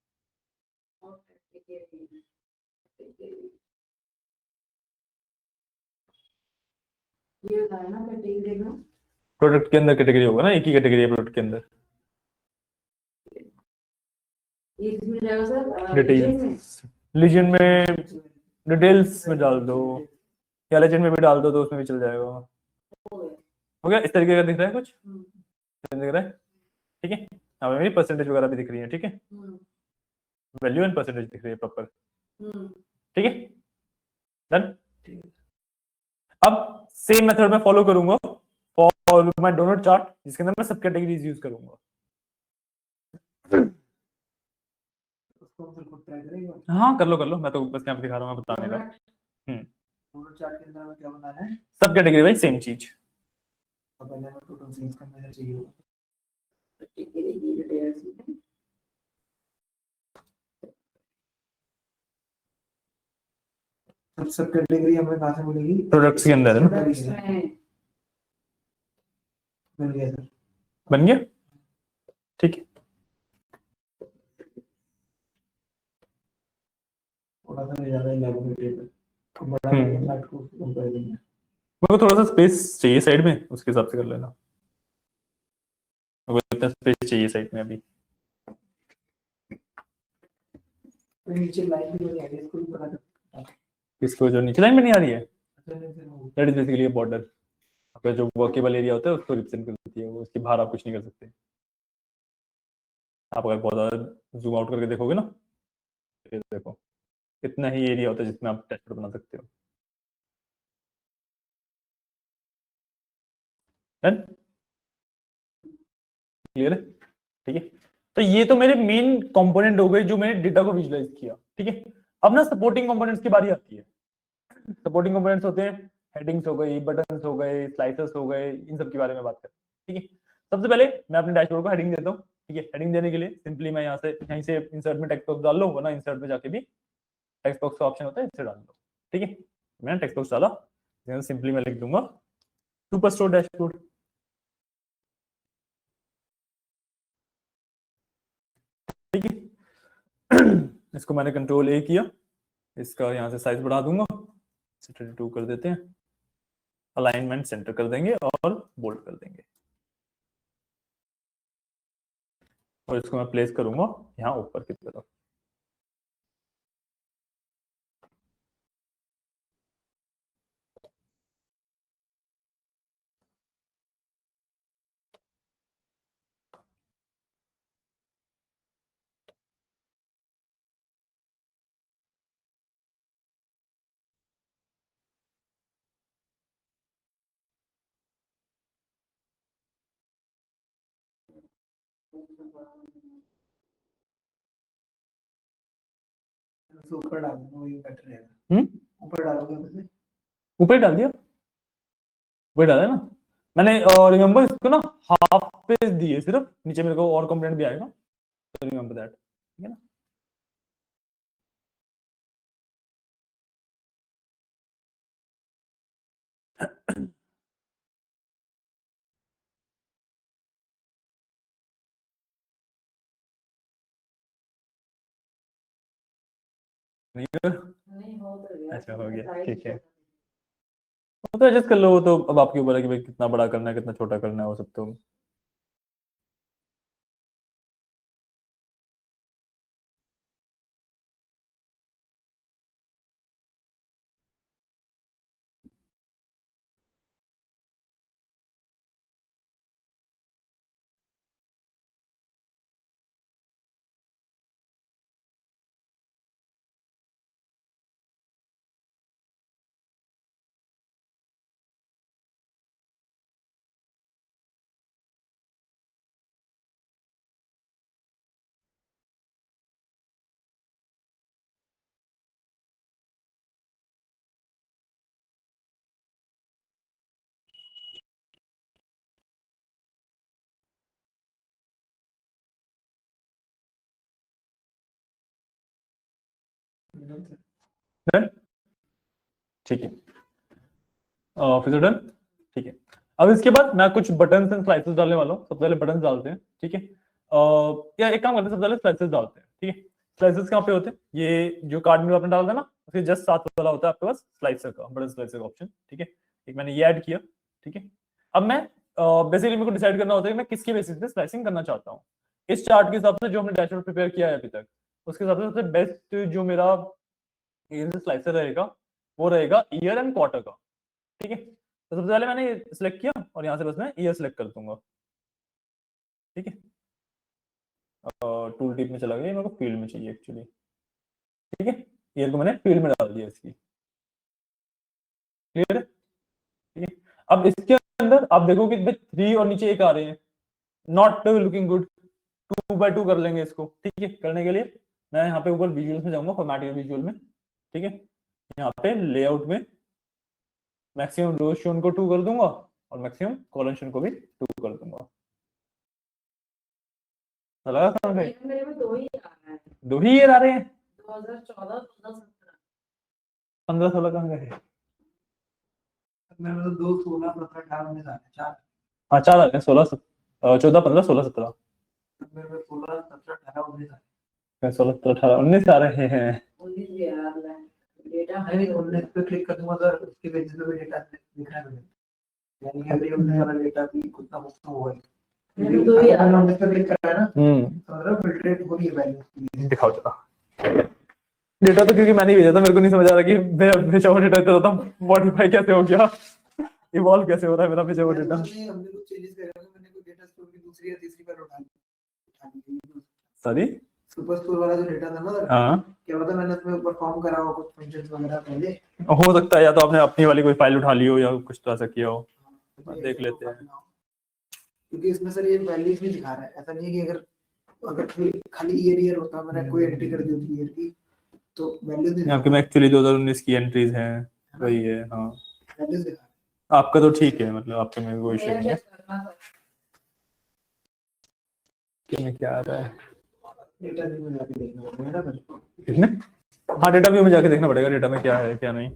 ये है ना कैटेगरी में, प्रोडक्ट के अंदर कैटेगरी होगा ना, एक ही कैटेगरी है प्रोडक्ट के अंदर। ये मिल जाएगा सर डिटेल्स, लीजन में डिटेल्स में डाल दो या लेजेंड में भी डाल दो तो उसमें भी चल जाएगा। हो गया, इस तरीके का दिख रहा है कुछ, दिख रहा है, ठीक है। अब मेरी परसेंटेज वगैरह भी दिख रही है, ठीक है। वैल्यू एंड परसेंटेज दिख रही है प्रॉपर, ठीक है। डन। अब सेम मेथड में फॉलो करूंगा फॉर माय डोनट चार्ट, जिसके अंदर मैं सब कैटेगरीज यूज करूंगा। हाँ, कर लो, मैं तो बस यहाँ पे दिखा रहा हूँ बताने का। टोटल चार्ट के अंदर में क्या बनाना है? सब कैटेगरी वाइज सेम चीज। पहले हमें टोटल सेल्स का मेजर चाहिए। सब कैटेगरी हमें कहाँ से मिलेगी? प्रोडक्ट्स के अंदर है ना। मिल गया सर, बन गया, ठीक है। थोड़ा सा ज्यादा इलैबोरेटेड है, बड़ा चार्ट को कम कर देंगे। मेरे को थोड़ा सा स्पेस चाहिए साइड में, उसके हिसाब से कर लेना। मेरे को इतना स्पेस चाहिए साइड में अभी। नीचे लाइन भी नहीं आ रही है, इसको भी बना दो। इसको जो नीचे लाइन में नहीं आ रही है, that is basically a border. आपका जो वर्केबल एरिया होता है उसको रिप्रेजेंट करती है वो, उसके बाहर आप कुछ नहीं कर सकते। आप अगर बहुत ज्यादा जूम आउट करके देखोगे ना, ये देखो इतना ही एरिया होता है जिसमें आप टेक्सचर बना सकते हो। क्लियर है, ठीक है। तो ये तो मेरे मेन कंपोनेंट हो गए जो मैंने डेटा को विजुलाइज किया, ठीक है। अब ना सपोर्टिंग कंपोनेंट्स की बारी आती है। सपोर्टिंग कंपोनेंट्स होते हैं हेडिंग्स हो गई, बटन्स हो गए, स्लाइसर्स हो गए, इन सब के बारे में बात करें, ठीक है। सबसे पहले मैं अपने डैशबोर्ड को हेडिंग देता हूँ, ठीक है। हेडिंग देने के लिए सिंपली मैं यहीं से इंसर्ट में टेक्स्ट बॉक्स डाल लो, ना इंसर्ट में जाके भी टेक्स्ट बॉक्स का ऑप्शन होता है, इससे डाल दो, ठीक है। मैंने टेक्स्ट बॉक्स डाला सिंपली मैं लिख दूंगा सुपरस्टोर डैशबोर्ड। ठीक है, इसको मैंने कंट्रोल ए किया, इसका यहाँ से साइज बढ़ा दूंगा, 32 कर देते हैं, अलाइनमेंट सेंटर कर देंगे और बोल्ड कर देंगे, और इसको मैं प्लेस करूंगा यहाँ ऊपर की तरफ। तो ऊपर डाल दूंगा, वही बेटर रहेगा। ऊपर डालोगे वैसे? ऊपर डाल दिया, ऊपर डाला ना मैंने। रिमेंबर इसको ना हाफ पेज दिए सिर्फ, नीचे मेरे को और कंपोनेंट भी आएगा, तो रिमेंबर दैट, ठीक है ना। नहीं हो तो गया। अच्छा हो गया, ठीक है, वो तो एडजस्ट कर लो, वो तो अब आपके ऊपर है कि भाई कितना बड़ा करना है कितना छोटा करना है, वो सब तो। डन, ठीक है, फिर डन, ठीक है। अब इसके बाद मैं कुछ बटन्स एंड स्लाइसेस डालने वाला हूँ। सबसे पहले बटन्स डालते हैं, ठीक है। या एक काम करते हैं, सबसे पहले स्लाइसेस डालते हैं, ठीक है। स्लाइसेस कहाँ पे होते हैं, ये जो कार्ड में आपने डाला था ना, उसके जस्ट साथ वाला होता है आपके पास स्लाइसर का, बटन स्लाइसर का ऑप्शन, ठीक है। एक मैंने ये ऐड किया, ठीक है। अब मैं बेसिकली मेरे को डिसाइड करना होता है कि मैं किसके बेसिस पे स्लाइसिंग करना चाहता हूँ। इस चार्ट के हिसाब से जो हमने डैशबोर्ड प्रिपेयर किया है अभी तक, उसके हिसाब से सबसे बेस्ट जो मेरा स्लाइसर रहेगा वो रहेगा ईयर एंड क्वार्टर का, ठीक है। तो सबसे पहले मैंने सिलेक्ट किया और यहाँ से बस मैं ईयर सिलेक्ट कर दूंगा, ठीक है। टूल टिप में चला गया, मेरे को फील्ड में चाहिए एक्चुअली, ठीक है। ईयर को मैंने फील्ड में डाल दिया इसकी, क्लियर है, ठीक है। अब इसके अंदर आप देखोगे 3 और नीचे 1 आ रहे हैं, नॉट लुकिंग गुड, 2x2 कर लेंगे इसको, ठीक है। करने के लिए मैं यहाँ पे ऊपर विजुअल्स में जाऊंगा, फॉर्मेटिंग विजुअल में, ठीक है। यहाँ पे लेआउट में मैक्सिमम रो शोन को 2 कर दूंगा और मैक्सिमम कॉलम शोन को भी 2 कर दूंगा। लगा समझ में? मेरे में 2 ही आ रहा है, 2 ही ईयर आ रहे हैं, 2014 2017 15-16 कहाँ गए? मेरे तो 2 16 17 18 में जाने 4। हाँ 4 आ गए, 16 14 15 16 17, मेरे में 16 17 18 19 जाने। 16 17 18 19 आ रहे हैं। 19 भी आ रहा है डेटा। नहीं 19 पे क्लिक कर दूंगा तो उसके बेसिस पे भी डेटा दिख रहा है मुझे, यानी कि अभी 19 वाला डेटा भी कुछ ना कुछ तो होगा ही। मेरे में 2 ही आ रहा है। 19 पे क्लिक कर रहा है ना, तो मतलब फिल्ट्रेट हो रही है वैल्यू। दिखाओ जरा डेटा, तो क्योंकि मैंने भेजा था, मेरे को नहीं समझ आ रहा कि मेरा भेजा हुआ डेटा इतना था मॉडिफाई कैसे हो गया, इवॉल्व कैसे हो रहा है मेरा भेजा हुआ डेटा। हमने कुछ चेंजेस करे हैं, मैंने कोई डेटा स्टोर की दूसरी या तीसरी बार उठा ली। सॉरी, सुपर स्टोर वाला जो डेटा था ना, हाँ क्या पता मैंने उसमें परफॉर्म करा हो कुछ फंक्शंस वगैरह पहले, हो सकता है, या तो आपने अपनी वाली कोई फाइल उठा ली हो या कुछ तो ऐसा किया हो, देख लेते हैं। क्योंकि इसमें सर ये वैल्यूज भी दिखा रहा है, ऐसा नहीं है कि अगर खाली ईयर होता, मैंने कोई एंट्री कर दी होती ईयर की तो वैल्यूज नहीं यहाँ पे मैं एक्चुअली 2019 की एंट्रीज हैं, वही है, हाँ वैल्यूज दिखा रहा आपका तो ठीक है, मतलब आपके में कोई इशू नहीं है। में क्या आ रहा है है। डेटा भी में जाके देखना पड़ेगा ना पहले। किसने? हाँ डेटा व्यू में जाके देखना पड़ेगा डेटा में क्या है क्या नहीं।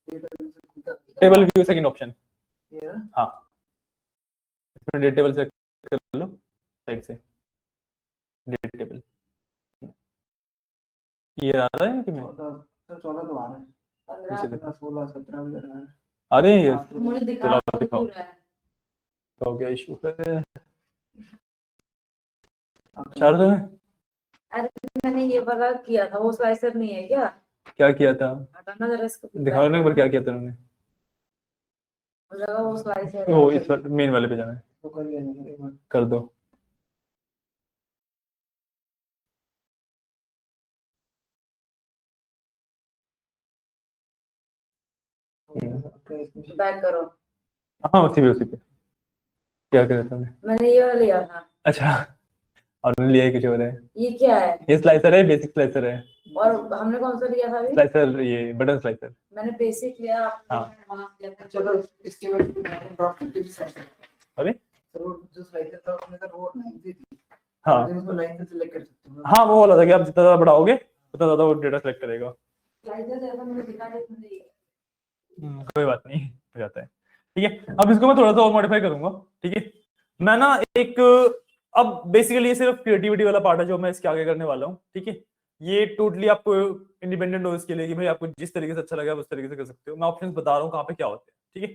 डेटा व्यू से खुद का टेबल व्यू सेकंड ऑप्शन, ये ना हाँ इसमें डेट टेबल सेलेक्ट कर लो साइड से, डेट टेबल ये आ रहा है कि मैं 14 तो आ रहा है, 15 15 16 17 भी आ रहा है। अरे ये मुझे दिखा चलो तो दिखाओ। पूरा है। हो गया इशू है चार तो है। अरे मैंने ये वाला किया था, वो स्लाइसर नहीं है क्या? क्या किया था हटाना जरा इसको, दिखाओ ना एक बार क्या किया था उन्होंने, मुझे लगा वो स्लाइसर वो है। इस मेन वाले पे जाना है, तो कर लिया मैंने एक बार। कर दो। बैक करो। हाँ उसी पे क्या किया था उन्होंने, मैंने ये वाला लिया था। अच्छा और उन्होंने लिया ही कुछ और है, ये क्या है? ये स्लाइसर है, बेसिक स्लाइसर है, और हमने कौन सा लिया था अभी? स्लाइसर ये बटन स्लाइसर। मैंने बेसिक लिया, आपने हाँ। advanced लिया था। चलो इसके बाद मैंने ड्रॉप करके भी सेट कर, अरे तो जो स्लाइडर था उसमें तो वो लाइन थी, हाँ लेकिन उसको लाइन से सिलेक्ट कर सकते हो। हाँ वो वाला था कि आप जितना ज्यादा बढ़ाओगे उतना ज्यादा वो डेटा सेलेक्ट करेगा। स्लाइसर जैसा मुझे दिखा दे मुझे ये। कोई बात नहीं हो जाता है, ठीक है। अब इसको मैं थोड़ा सा और मॉडिफाई करूंगा, ठीक है। मैं ना एक अब बेसिकली ये सिर्फ क्रिएटिविटी वाला पार्ट है जो मैं इसके आगे करने वाला हूँ, ठीक है। ये टोटली आपको इंडिपेंडेंट हो इसके लिए कि भाई आपको जिस तरीके से अच्छा लगा उस तरीके से कर सकते हो। मैं ऑप्शंस बता रहा हूँ कहाँ पे क्या होते हैं, ठीक है।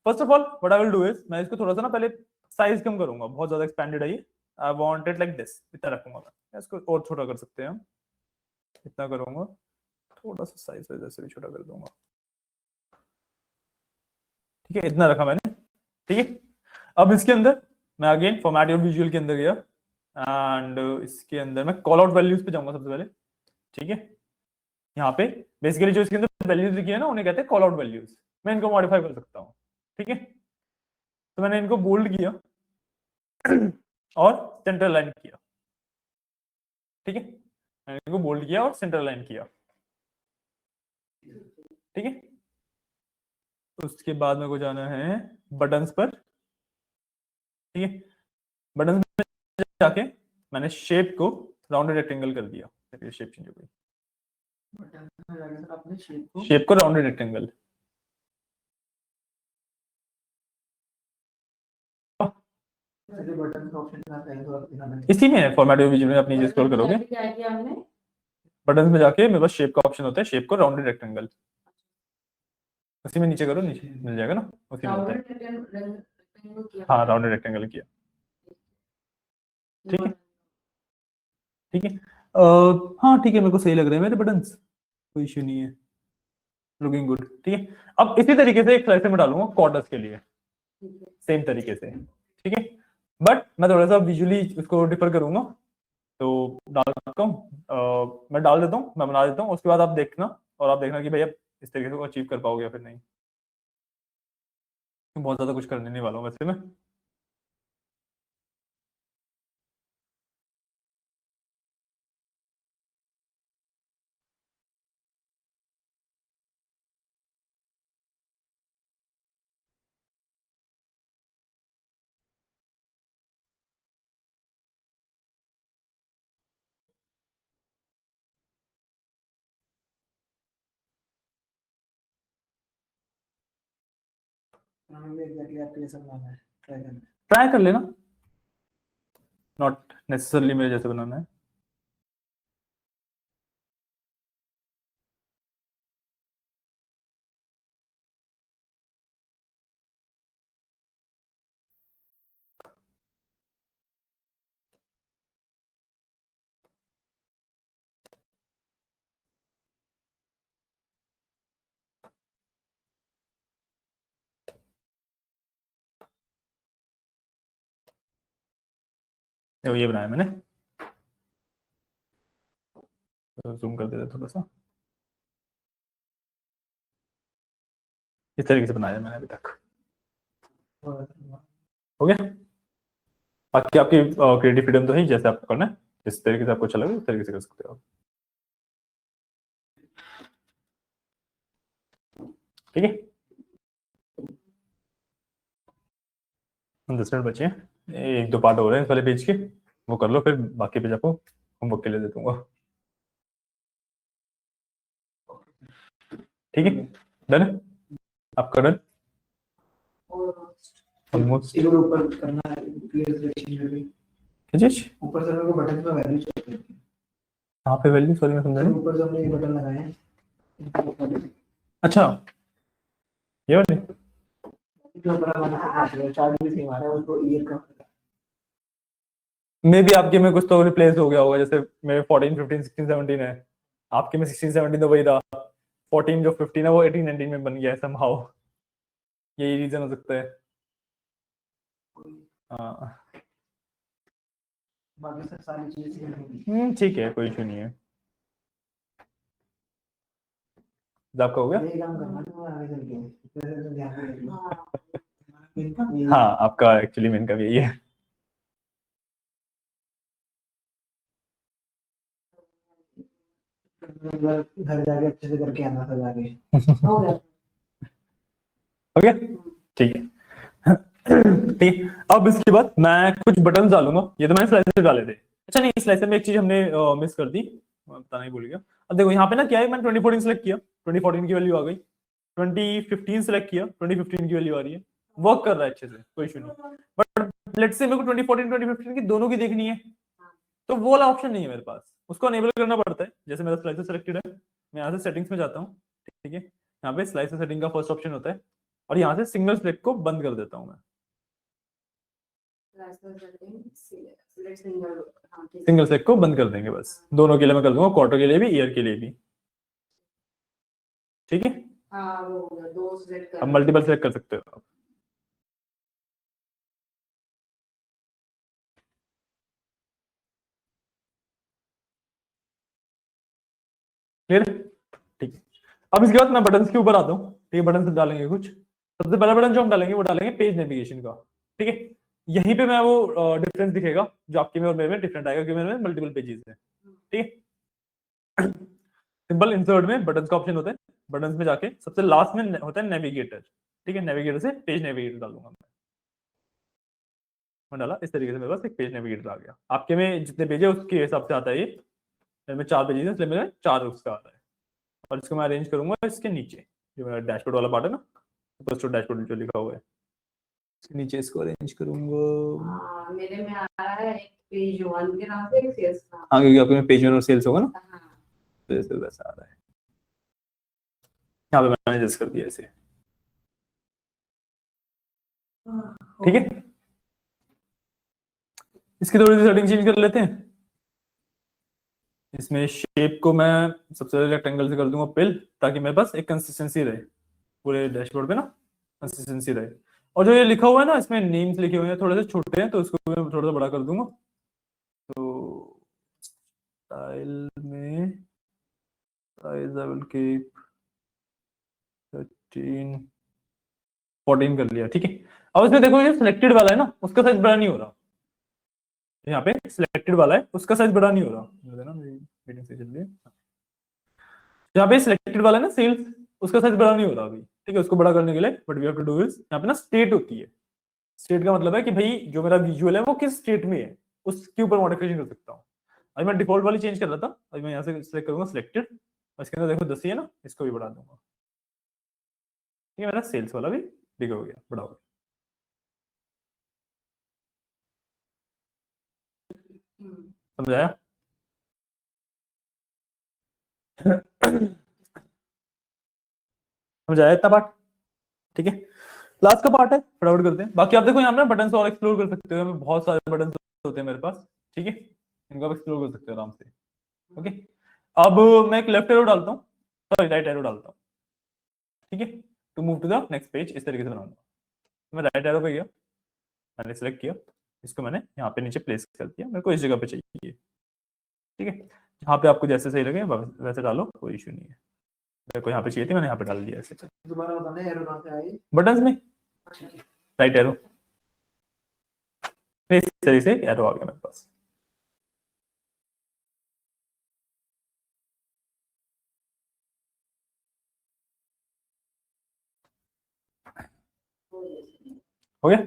First of all what I will do is मैं इसको थोड़ा सा ना पहले साइज कम करूंगा, बहुत ज्यादा एक्सपेंडेड है ये। I want it like this, इतना रखूंगा मैं इसको, और छोटा कर सकते हैं हम, इतना करूंगा, थोड़ा सा साइज जैसे भी छोटा कर दूंगा, ठीक है। इतना रखा मैंने, ठीक है। अब इसके अंदर मैं अगेन फॉर्मेट योर विजुअल के अंदर गया एंड इसके अंदर मैं कॉल आउट वैल्यूज पे जाऊंगा सबसे पहले, ठीक है। यहाँ पे बेसिकली जो इसके अंदर वैल्यूज लिखी है ना उन्हें कहते हैं कॉल आउट वैल्यूज। मैं इनको मॉडिफाई कर सकता हूँ, ठीक है। तो मैंने इनको बोल्ड किया और सेंटर लाइन किया, ठीक है। मैंने इनको बोल्ड किया और सेंटर लाइन किया, ठीक है। उसके बाद मेरे को जाना है बटन्स पर, ठीक है। बटन्स में जाके मैंने शेप को राउंडेड रेक्टेंगल कर दिया, शेप चेंज हो गई, बटन में जाके सर आपने शेप शेप को राउंडेड रेक्टेंगल। को बटन का ऑप्शन आता है तो आप दिखाना है। इसी में है फॉर्मेट विजुअल में, अपनी स्क्रॉल करोगे क्या किया हमने? बटन्स में जाके मेरे पास शेप का ऑप्शन होता है, शेप को राउंडेड रेक्टेंगल, उसी में नीचे करो, नीचे मिल जाएगा ना, उसी में होता है। रेक्टेंगल किया। हाँ राउंडेड रेक्टेंगल किया, ठीक है, ठीक है। हाँ ठीक है, मेरे को सही लग रहे हैं मेरे बटन्स, कोई इश्यू नहीं है, लुकिंग गुड, ठीक है। अब इसी तरीके से एक स्लाइसर में डालूंगा कॉर्डर्स के लिए, सेम तरीके से, ठीक है। बट मैं थोड़ा सा विजुअली इसको डिफर करूंगा, तो डाल सकता हूँ, मैं डाल देता हूँ, मैं बना देता हूँ, उसके बाद आप देखना और आप देखना कि भैया इस तरीके से अचीव कर पाओगे या फिर नहीं। बहुत ज्यादा कुछ करने नहीं वाला हूँ वैसे मैं। हमें भी एग्जैक्टली आपके जैसा बनाना है, ट्राई करना है। ट्राई कर लेना, नॉट नेसेसरली मेरे जैसे बनाना है। देखो ये बनाया मैंने, जूम कर देते थोड़ा सा, इस तरीके से बनाया मैंने अभी तक, हो गया। बाकी आपकी क्रिएटिव फ्रीडम तो है, जैसे आपको करना है जिस तरीके से आपको अच्छा लगे उस तरीके से कर सकते हो, ठीक है। 10 मिनट बचे हैं, एक दो पार्ट हो रहे हैं इस वाले पेज के, वो कर लो, फिर बाकी पेज आपको होमवर्क के लिए दे दूंगा, ठीक है। डन। आपका डन और ऑलमोस्ट। एक और ऊपर करना है क्लियर सिलेक्शन में भी क्या चीज ऊपर से मेरे को बटन में वैल्यू चाहिए कहाँ पे वैल्यू सॉरी मैं समझा तो नहीं। ऊपर से हमने ये बटन लगाए हैं इनको ऊपर अच्छा ये वाले हमारा वाला चार्ट भी सेम आ रहा है उसको ईयर का मे भी आपके में कुछ तो रिप्लेस हो गया होगा, जैसे मेरे 14 15 16 17 है, आपके में 16 17 तो वही था, 14 जो 15 है वो 18 19 में बन गया है समहाउ, यही रीजन हो सकता है। हाँ बाकी सब सारी चीजें सेम होंगी ठीक है कोई इशू नहीं है। आपका हो गया? ये काम करना तो आगे चल के वैसे तो ध्यान में रखना हाँ इनका ये हाँ आपका एक्चुअली मेन का भी यही है। घर जाके अच्छे से करके आना था जाके हो गया। हो गया ठीक है। ठीक है अब इसके बाद मैं कुछ बटन डालूंगा, ये तो मैंने स्लाइसर डाले थे। अच्छा नहीं स्लाइसर में एक चीज हमने मिस कर दी, मैं बताना ही भूल गया। अब देखो यहाँ पे ना क्या है, मैंने 2014 सेलेक्ट किया, 2014 की वैल्यू आ गई, 2015 सेलेक्ट किया, 2015 की वैल्यू आ रही है, वर्क कर रहा है अच्छे से कोई इशू नहीं। बट लेट्स से मेरे को 2014 2015 की दोनों की देखनी है, तो वो वाला ऑप्शन नहीं है मेरे पास, उसको अनेबल करना पड़ता है। जैसे मेरा स्लाइसर सेलेक्टेड है, मैं यहाँ से सेटिंग्स में जाता हूँ, ठीक है, यहाँ पे स्लाइसर सेटिंग का फर्स्ट ऑप्शन होता है, और यहाँ से सिंगल सेलेक्ट को बंद कर देता हूँ मैं। सिंगल सेलेक्ट को बंद कर देंगे बस, दोनों के लिए मैं कर दूंगा, क्वार्टर के लिए भी ईयर के लिए भी, ठीक है। हाँ वो हो गया, दो select कर अब मल्टीपल सेलेक्ट कर सकते हो आप। क्लियर ठीक है। अब इसके बाद मैं बटन के ऊपर आता हूँ, ठीक है, बटन डालेंगे कुछ। सबसे पहला बटन जो हम डालेंगे वो डालेंगे पेज नेविगेशन का, ठीक है। यहीं पे मैं वो डिफरेंस दिखेगा जो आपके में और मेरे में डिफरेंट आएगा, क्योंकि मेरे में मल्टीपल पेजेस है, ठीक है। सिंपल इंसर्ट में बटन का ऑप्शन होता है, बटन में जाके सबसे लास्ट में होता है नेविगेटर, ठीक है, नेविगेटर से पेज नेविगेटर डालूंगा मैं डाला इस तरीके से मेरे पास एक पेज नेविगेटर आ गया। आपके में जितने पेज है उसके हिसाब से आता है, ये मेरे में 4 पेजेस है इसलिए मेरे 4 उसका आता है। और इसको मैं अरेंज करूंगा इसके नीचे, जो मेरा डैशबोर्ड वाला पार्ट है ना, फर्स्ट डैशबोर्ड जो लिखा हुआ है इसके नीचे इसको अरेंज करूंगा। हाँ, मेरे में आ रहा है एक पेज 1 के नाम से, एक सेल्स का। हाँ क्योंकि आपके में पेज और सेल्स होगा ना, हाँ तो ऐसे वैसा आ रहा है। यहाँ पे मैंने एडजस्ट कर दिया ऐसे, ठीक है। इसकी थोड़ी सी सेटिंग चेंज कर लेते हैं। इसमें शेप को मैं सबसे पहले रेक्टेंगल से कर दूंगा पिल, ताकि मेरे पास एक कंसिस्टेंसी रहे पूरे डैशबोर्ड पे ना, कंसिस्टेंसी रहे। और जो ये लिखा हुआ है ना, इसमें नेम्स लिखे हुए हैं थोड़े से छोटे हैं, तो इसको मैं थोड़ा सा बड़ा कर दूंगा। तो स्टाइल में साइज आई विल कीप 13 14 कर लिया, ठीक है। अब इसमें देखो ये सिलेक्टेड वाला है ना, उसका साइज बड़ा नहीं हो रहा, यहाँ पे सिलेक्टेड वाला है उसका साइज बड़ा नहीं हो रहा, ना मेरी मीटिंग से चल रही है। यहाँ पे सिलेक्टेड वाला है ना सेल्स, उसका साइज बड़ा नहीं हो रहा अभी, ठीक है। उसको बड़ा करने के लिए but we have to do is, यहाँ पे ना स्टेट होती है, स्टेट का मतलब है कि भाई जो मेरा विजुअल है वो किस स्टेट में है, उसके ऊपर मॉडिफिकेशन कर सकता हूँ। अभी मैं डिफॉल्ट वाली चेंज कर रहा था, अभी मैं यहाँ से सिलेक्ट करूंगा सिलेक्टेड, और इसके अंदर देखो 10 ही है ना, इसको भी बढ़ा दूंगा, ठीक है। मेरा सेल्स वाला भी बिग हो गया, बड़ा हो गया। समझाया? समझाया इतना पार्ट, ठीक है। लास्ट का पार्ट है, फटाफट करते हैं। बाकी आप देखो यहाँ पे बटन और एक्सप्लोर कर सकते हो, यहाँ पे बहुत सारे बटन होते हैं मेरे पास, ठीक है, इनको आप एक्सप्लोर कर सकते हो आराम से, ओके। अब मैं एक लेफ्ट एरो डालता हूँ, सॉरी राइट एरो डालता हूँ, ठीक है, to move to the next page. इस तरीके से बनाऊंगा, मैं राइट एरो पे गया, मैंने सेलेक्ट किया, इसको मैंने यहाँ पे नीचे प्लेस कर दिया, मेरे को इस जगह पे चाहिए, ठीक है। यहाँ पे आपको जैसे सही लगे वैसे डालो, कोई इशू नहीं है। मेरे को यहाँ पे चाहिए थी, मैंने यहाँ पे डाल दिया ऐसे। दोबारा बताना एरो कहाँ से आई बटन में राइट एरो, इस तरीके से एरो आ गया मेरे पास। हो गया।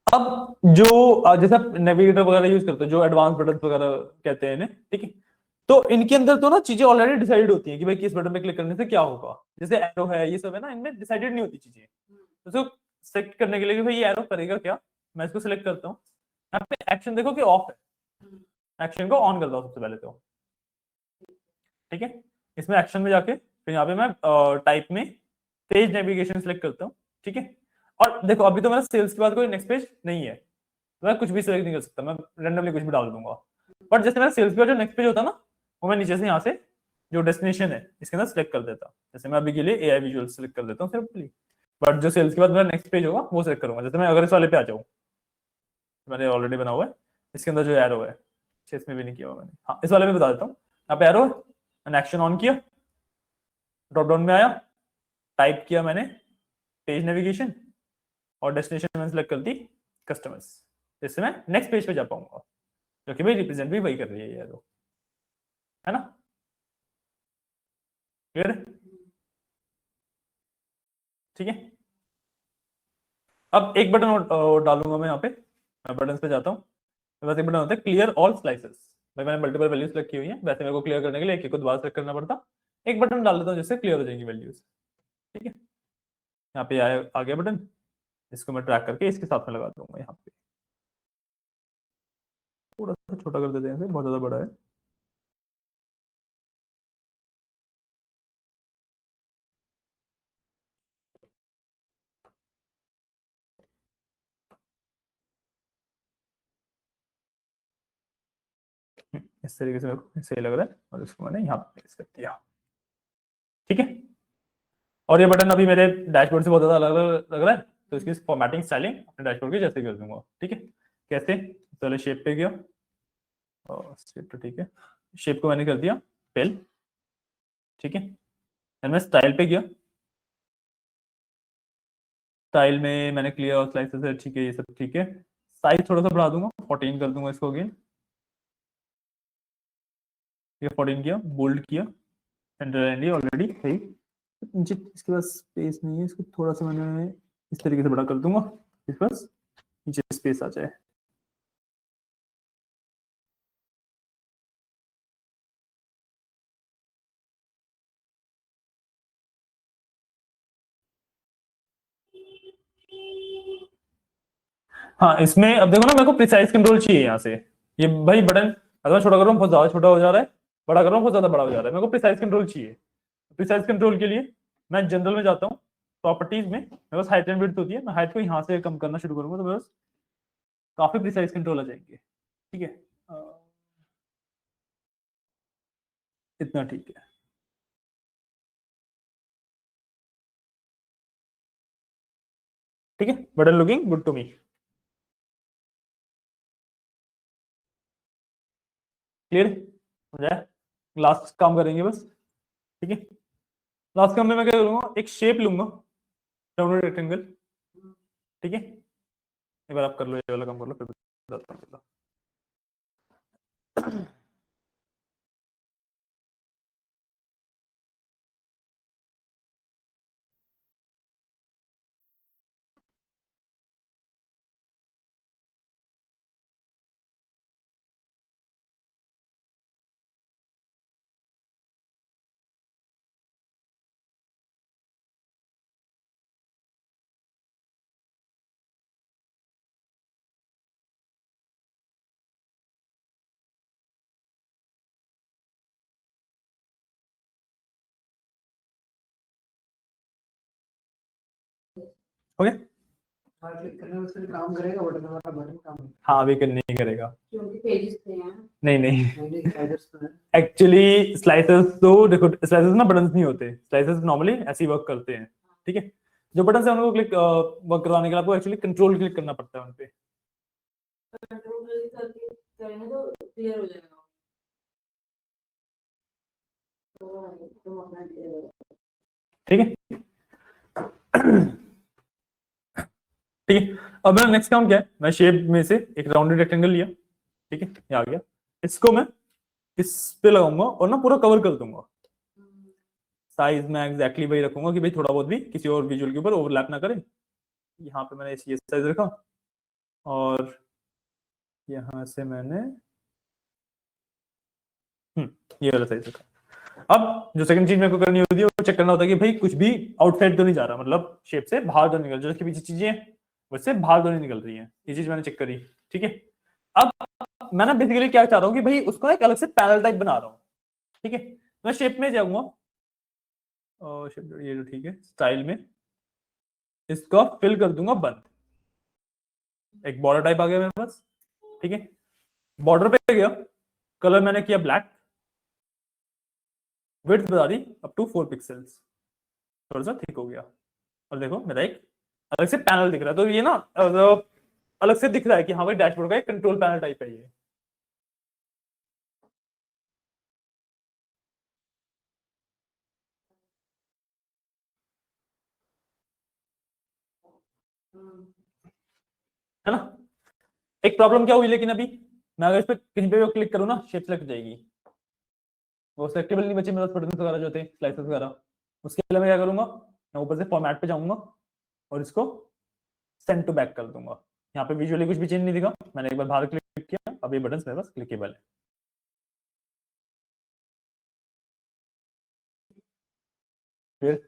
अब जो जैसे आप नेविगेटर वगैरह यूज करते हो, जो एडवांस बटन वगैरह कहते हैं इन्हें, ठीक है, तो इनके अंदर तो ना चीजें ऑलरेडी डिसाइड होती हैं कि भाई किस बटन पे क्लिक करने से क्या होगा। जैसे एरो है, ये सब है ना, इनमें डिसाइडेड नहीं होती चीजें। तो उसको सेलेक्ट करने के लिए कि भाई ये एरो करेगा क्या, मैं इसको सिलेक्ट करता हूँ। यहाँ पे एक्शन देखो कि ऑफ है, एक्शन को ऑन करता हूँ सबसे पहले तो, ठीक है। इसमें एक्शन में जाके फिर यहाँ पे मैं टाइप में पेज नेविगेशन सिलेक्ट करता हूँ, ठीक है। और देखो अभी तो मेरा सेल्स के बाद कोई नेक्स्ट पेज नहीं है, तो मैं कुछ भी सिलेक्ट नहीं कर सकता, मैं रेंडमली कुछ भी डाल दूंगा। बट जैसे मेरा सेल्स के बाद जो नेक्स्ट पेज होता ना, वो मैं नीचे से यहाँ से जो डेस्टिनेशन है इसके अंदर सिलेक्ट कर देता। जैसे मैं अभी के लिए एआई विजुअल सिलेक्ट कर देता हूँ सिंपली, बट जो सेल्स के बाद मेरा नेक्स्ट पेज होगा वो सिलेक्ट करूंगा। जैसे मैं अगर इस वाले पे आ जाऊँ, मैंने ऑलरेडी बना हुआ है, इसके अंदर जो एरो है, इसमें भी नहीं किया हुआ मैंने, हाँ इस वाले में बता देता हूँ। यहाँ पे एरो है, मैंने एक्शन ऑन किया, ड्रॉप डाउन में आया, टाइप किया मैंने पेज नेविगेशन, और डेस्टिनेशन मैंने सेलेक्ट कर दी कस्टमर्स। इससे मैं नेक्स्ट पेज पे जा पाऊंगा, जो कि भाई रिप्रेजेंट भी वही कर रही है ये एरो, है ना, क्लियर है? ठीक है। अब एक बटन और डालूंगा मैं यहाँ पे, बटन पे जाता हूँ। मेरे पास एक बटन होता है क्लियर ऑल स्लाइसेस। भाई मैंने मल्टीपल वैल्यूज सेलेक्ट की हुई है, वैसे मेरे को क्लियर करने के लिए एक को दोबारा सेलेक्ट करना पड़ता। एक बटन डाल देता हूँ जिससे क्लियर हो जाएंगी वैल्यूज, ठीक है। यहाँ पे आ गया बटन, इसको मैं ट्रैक करके इसके साथ में लगा दूंगा। यहाँ पे थोड़ा सा छोटा कर देते हैं, बहुत ज्यादा बड़ा है। इस तरीके से मेरे को सही लग रहा है, और इसको मैंने यहाँ पे प्लेस कर दिया, ठीक है। और ये बटन अभी मेरे डैशबोर्ड से बहुत ज्यादा अलग लग रहा है, तो इसकी फॉर्मेटिंग स्टाइलिंग अपने डैशबोर्ड की जैसे कर दूंगा, ठीक है। कैसे, पहले शेप पे गया, और शेप तो ठीक है, शेप को मैंने कर दिया पेल, ठीक है। फिर मैं स्टाइल पे गया, स्टाइल में मैंने क्लियर और स्लाइसेस है, ठीक है, ये सब ठीक है। साइज थोड़ा सा बढ़ा दूंगा, 14 कर दूंगा इसको अगेन, ये 14 किया, बोल्ड किया, सेंटर ऑलरेडी सही। नीचे इसके पास स्पेस नहीं है, इसको थोड़ा सा मैंने इस तरीके से बड़ा कर दूंगा, इस पास नीचे स्पेस आ जाए। हाँ इसमें अब देखो ना, मेरे को प्रिसाइज कंट्रोल चाहिए यहाँ से। ये भाई बटन अगर मैं छोटा कर रहा हूँ बहुत ज्यादा छोटा हो जा रहा है, बड़ा कर रहा हूँ बहुत ज्यादा बड़ा हो जा रहा है, मेरे को प्रिसाइज कंट्रोल चाहिए। प्रिसाइज कंट्रोल के लिए मैं जनरल में जाता हूँ, प्रॉपर्टीज में मेरे पास हाइट एंड विड्थ होती है, मैं हाइट को यहाँ से कम करना शुरू करूंगा तो मेरे पास काफी प्रिसाइज कंट्रोल आ जाएंगे, ठीक है। इतना ठीक है, ठीक है। Button looking good to me, clear हो जाए। लास्ट काम करेंगे बस, ठीक है। लास्ट काम में मैं क्या करूंगा, एक शेप लूंगा, राउंडेड रेक्टेंगल, ठीक है। एक बार आप कर लो ये वाला काम कर लो, फिर बताता हूँ। ओके, हाँ, क्लिक करने में उससे काम करेगा, बटन वाला बटन काम हाँ अभी नहीं करेगा, क्योंकि पेजेस थे हैं। नहीं नहीं नहीं स्लाइडर्स तो है। एक्चुअली स्लाइसेस तो देखो, स्लाइसेस ना बटन्स नहीं होते, स्लाइसेस नॉर्मली ऐसे ही वर्क करते हैं, ठीक है। जो बटन है उनको क्लिक वर्क करवाने के लिए आपको एक्चुअली कंट्रोल क्लिक करना पड़ता है उनपे। कंट्रोल करके करेंगे तो क्लियर हो जाएगा। तो अपना clear हो जाएगा। ठीक है, ठीक है। अब मेरा नेक्स्ट काम क्या है, मैं शेप में से एक राउंडेड रेक्टेंगल लिया, ठीक है, ये आ गया। इसको मैं इस पे लगाऊंगा और ना पूरा कवर कर दूंगा। साइज में एग्जैक्टली वही रखूंगा कि भाई थोड़ा बहुत भी किसी और विजुअल के ऊपर ओवरलैप ना करे। यहाँ पे मैंने ये साइज रखा, और यहाँ से मैंने ये वाला साइज रखा। अब जो सेकंड चीज मेरे को करनी होती है वो चेक करना होता है कि भाई कुछ भी आउटसाइड तो नहीं जा रहा, मतलब शेप से बाहर तो नहीं निकल, जो इसके पीछे चीजें हैं उससे बाहर तो नहीं निकल रही है, ये चीज मैंने चेक करी। ठीक है, अब मैं ना बेसिकली क्या चाह रहा हूँ कि भाई उसको एक अलग से पैनल टाइप बना रहा हूँ। ठीक है, मैं शेप में जाऊंगा और ये जो ठीक है स्टाइल में इसको फिल कर दूंगा बंद, एक बॉर्डर टाइप आ गया मेरे पास। ठीक है, बॉर्डर पे गया, कलर मैंने किया ब्लैक, विड्थ बता दी अप टू 4 पिक्सल्स, थोड़ा सा थिक हो गया, और देखो मेरा एक अलग से पैनल दिख रहा है। तो ये ना अलग से दिख रहा है कि हाँ भाई डैशबोर्ड का एक कंट्रोल पैनल टाइप है ये। है ना, एक प्रॉब्लम क्या हुई लेकिन अभी मैं अगर इस पे कहीं पे भी क्लिक करूँ ना शेप सेलेक्ट हो जाएगी, वो सेलेक्टेबल नहीं बचे मेरे पास बटन वगैरह जो थे स्लाइसेस वगैरह। उसके लिए मैं क्या करूंगा, मैं ऊपर से फॉर्मेट पे जाऊंगा और इसको सेंड टू बैक कर दूंगा। यहाँ पे विजुअली कुछ भी चेंज नहीं दिखा, मैंने एक बार बाहर क्लिक किया, अब ये बटन मेरे पास क्लिकेबल है। फिर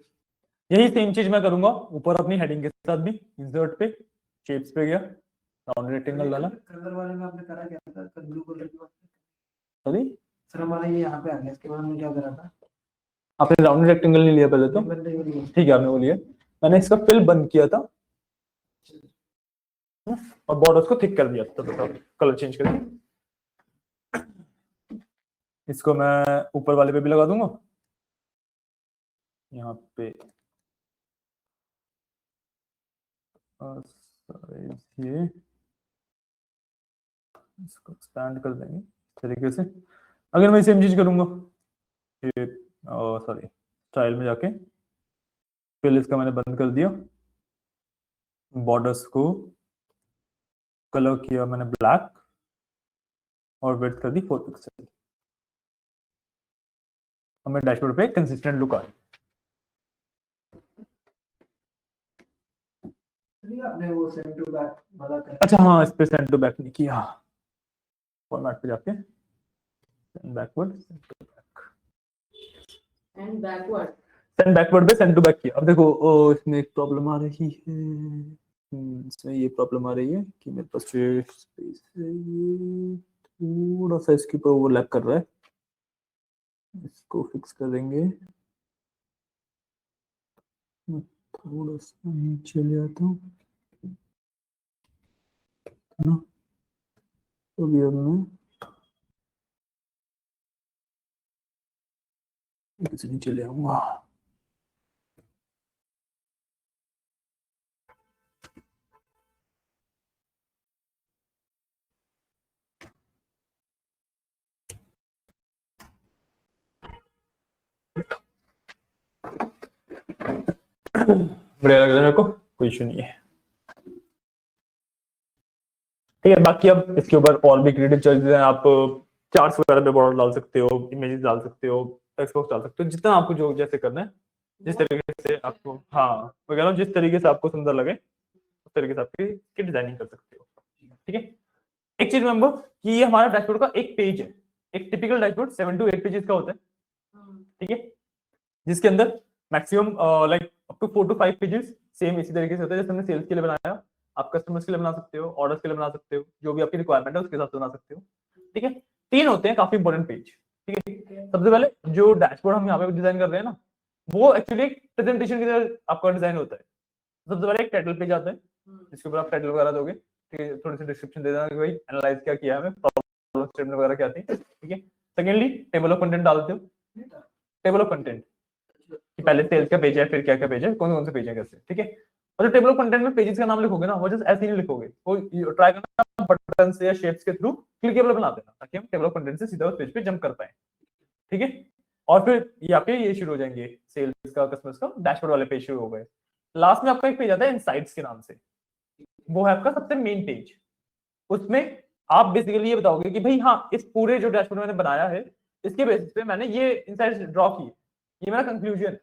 यही सेम चीज मैं करूंगा ऊपर अपनी हेडिंग के साथ भी, इंसर्ट पे शेप्स पे गया, राउंड रेक्टेंगल डाला। कलर वाले में आपने करा क्या था, ब्लू कलर की बात सॉरी सर, हमारा ये यहाँ पे आ गया, इसके बाद हमने क्या करा था, आपने राउंड रेक्टेंगल नहीं लिया पहले तो, बंदे को लिए। ठीक है आपने वो लिया, मैंने इसका फिल बंद किया था और बॉर्डर्स को थिक कर दिया था, कलर चेंज करके। इसको मैं ऊपर वाले पे भी लगा दूंगा, यहाँ पे ये इसको एक्सपैंड कर देंगे इस तरीके से। अगर मैं सेम चीज करूंगा ये सॉरी स्टाइल में जाके फिल इसका मैंने बंद कर दिया, बॉर्डर्स को कलर किया मैंने ब्लैक और विड्थ कर दी 4 पिक्सल, हमें डैशबोर्ड पे कंसिस्टेंट लुक आ रही। आपने वो सेंड टू बैक वाला करा। अच्छा हाँ, इस पे सेंड टू बैक नहीं किया, फॉर्मेट पे जाके send backward send to back, and backward send backward पे सेंड टू बैक किया। अब देखो इसमें एक प्रॉब्लम आ रही है, इसमें ये प्रॉब्लम आ रही है कि मेरे पास जो स्पेस है ये थोड़ा सा इसके ऊपर ओवरलैप कर रहा है, इसको फिक्स कर देंगे। मैं थोड़ा सा नीचे ले आता हूँ ना, तो भी अब मैं इसे नीचे ले आऊंगा। बढ़िया लग रहा है मेरे को, कोई इशू नहीं है। ठीक है, बाकी अब इसके ऊपर और भी क्रिएटिव चॉइसेस हैं, आप चार्ट्स वगैरह पे बॉर्डर डाल सकते हो, इमेजेस डाल सकते हो, टेक्स्ट बॉक्स डाल सकते हो, जितना आपको जो जैसे करना है, जिस तरीके से आपको, हाँ वगैरह जिस तरीके से आपको सुंदर लगे उस तरीके से आपकी डिजाइनिंग कर सकते हो। ठीक है, एक चीज रिमेंबर कि ये हमारा डैशबोर्ड का एक पेज है, एक टिपिकल डैशबोर्ड 7 to 8 पेजेस का होता है। ठीक है, जिसके अंदर maximum like up to 4 to 5 pages same इसी तरीके से होता है जैसे हमने सेल्स के लिए बनाया, आप कस्टमर्स के लिए बना सकते हो, ऑर्डर्स के लिए बना सकते हो, जो भी आपकी रिक्वायरमेंट है उसके हिसाब से बना सकते हो। ठीक है, 3 होते हैं काफी इंपॉर्टेंट पेज। ठीक है, सबसे पहले जो डैशबोर्ड हम यहाँ पे डिजाइन कर रहे हैं ना, वो एक्चुअली एक प्रेजेंटेशन की तरह आपका डिजाइन होता है। सबसे पहले एक टाइटल पेज आता है जिसके ऊपर आप टाइटल वगैरह दोगे, ठीक है, थोड़ी सी डिस्क्रिप्शन दे देना कि भाई एनालाइज क्या किया है, प्रॉब्लम स्टेटमेंट वगैरह क्या थी। ठीक है, सेकेंडली टेबल ऑफ कंटेंट डालते हो, टेबल ऑफ कंटेंट कि पहले सेल्स का पेज है, फिर क्या क्या पेज है, कौन कौन से पेज है, कैसे। ठीक है, और जो टेबल ऑफ कंटेंट में पेजेस का नाम लिखोगे ना, वो जस्ट ऐसे नहीं लिखोगे, वो ट्राई करना बटन से या शेप्स के थ्रू क्लिकेबल बना देना, ताकि हम टेबल ऑफ कंटेंट से सीधा उस पेज पे जंप कर पाए। ठीक है, और फिर ये आपके ये शुरू हो जाएंगे सेल्स का, कस्टमर्स का, डैशबोर्ड वाले पेज शुरू हो गए। लास्ट में आपका एक पेज आता है इनसाइट्स के नाम से, वो है आपका सबसे मेन पेज। उसमें आप बेसिकली ये बताओगे कि भाई हाँ, इस पूरे जो डैशबोर्ड मैंने बनाया है इसके बेसिस पे मैंने ये इनसाइट्स ड्रॉ की, ये मेरा कंक्लूजन।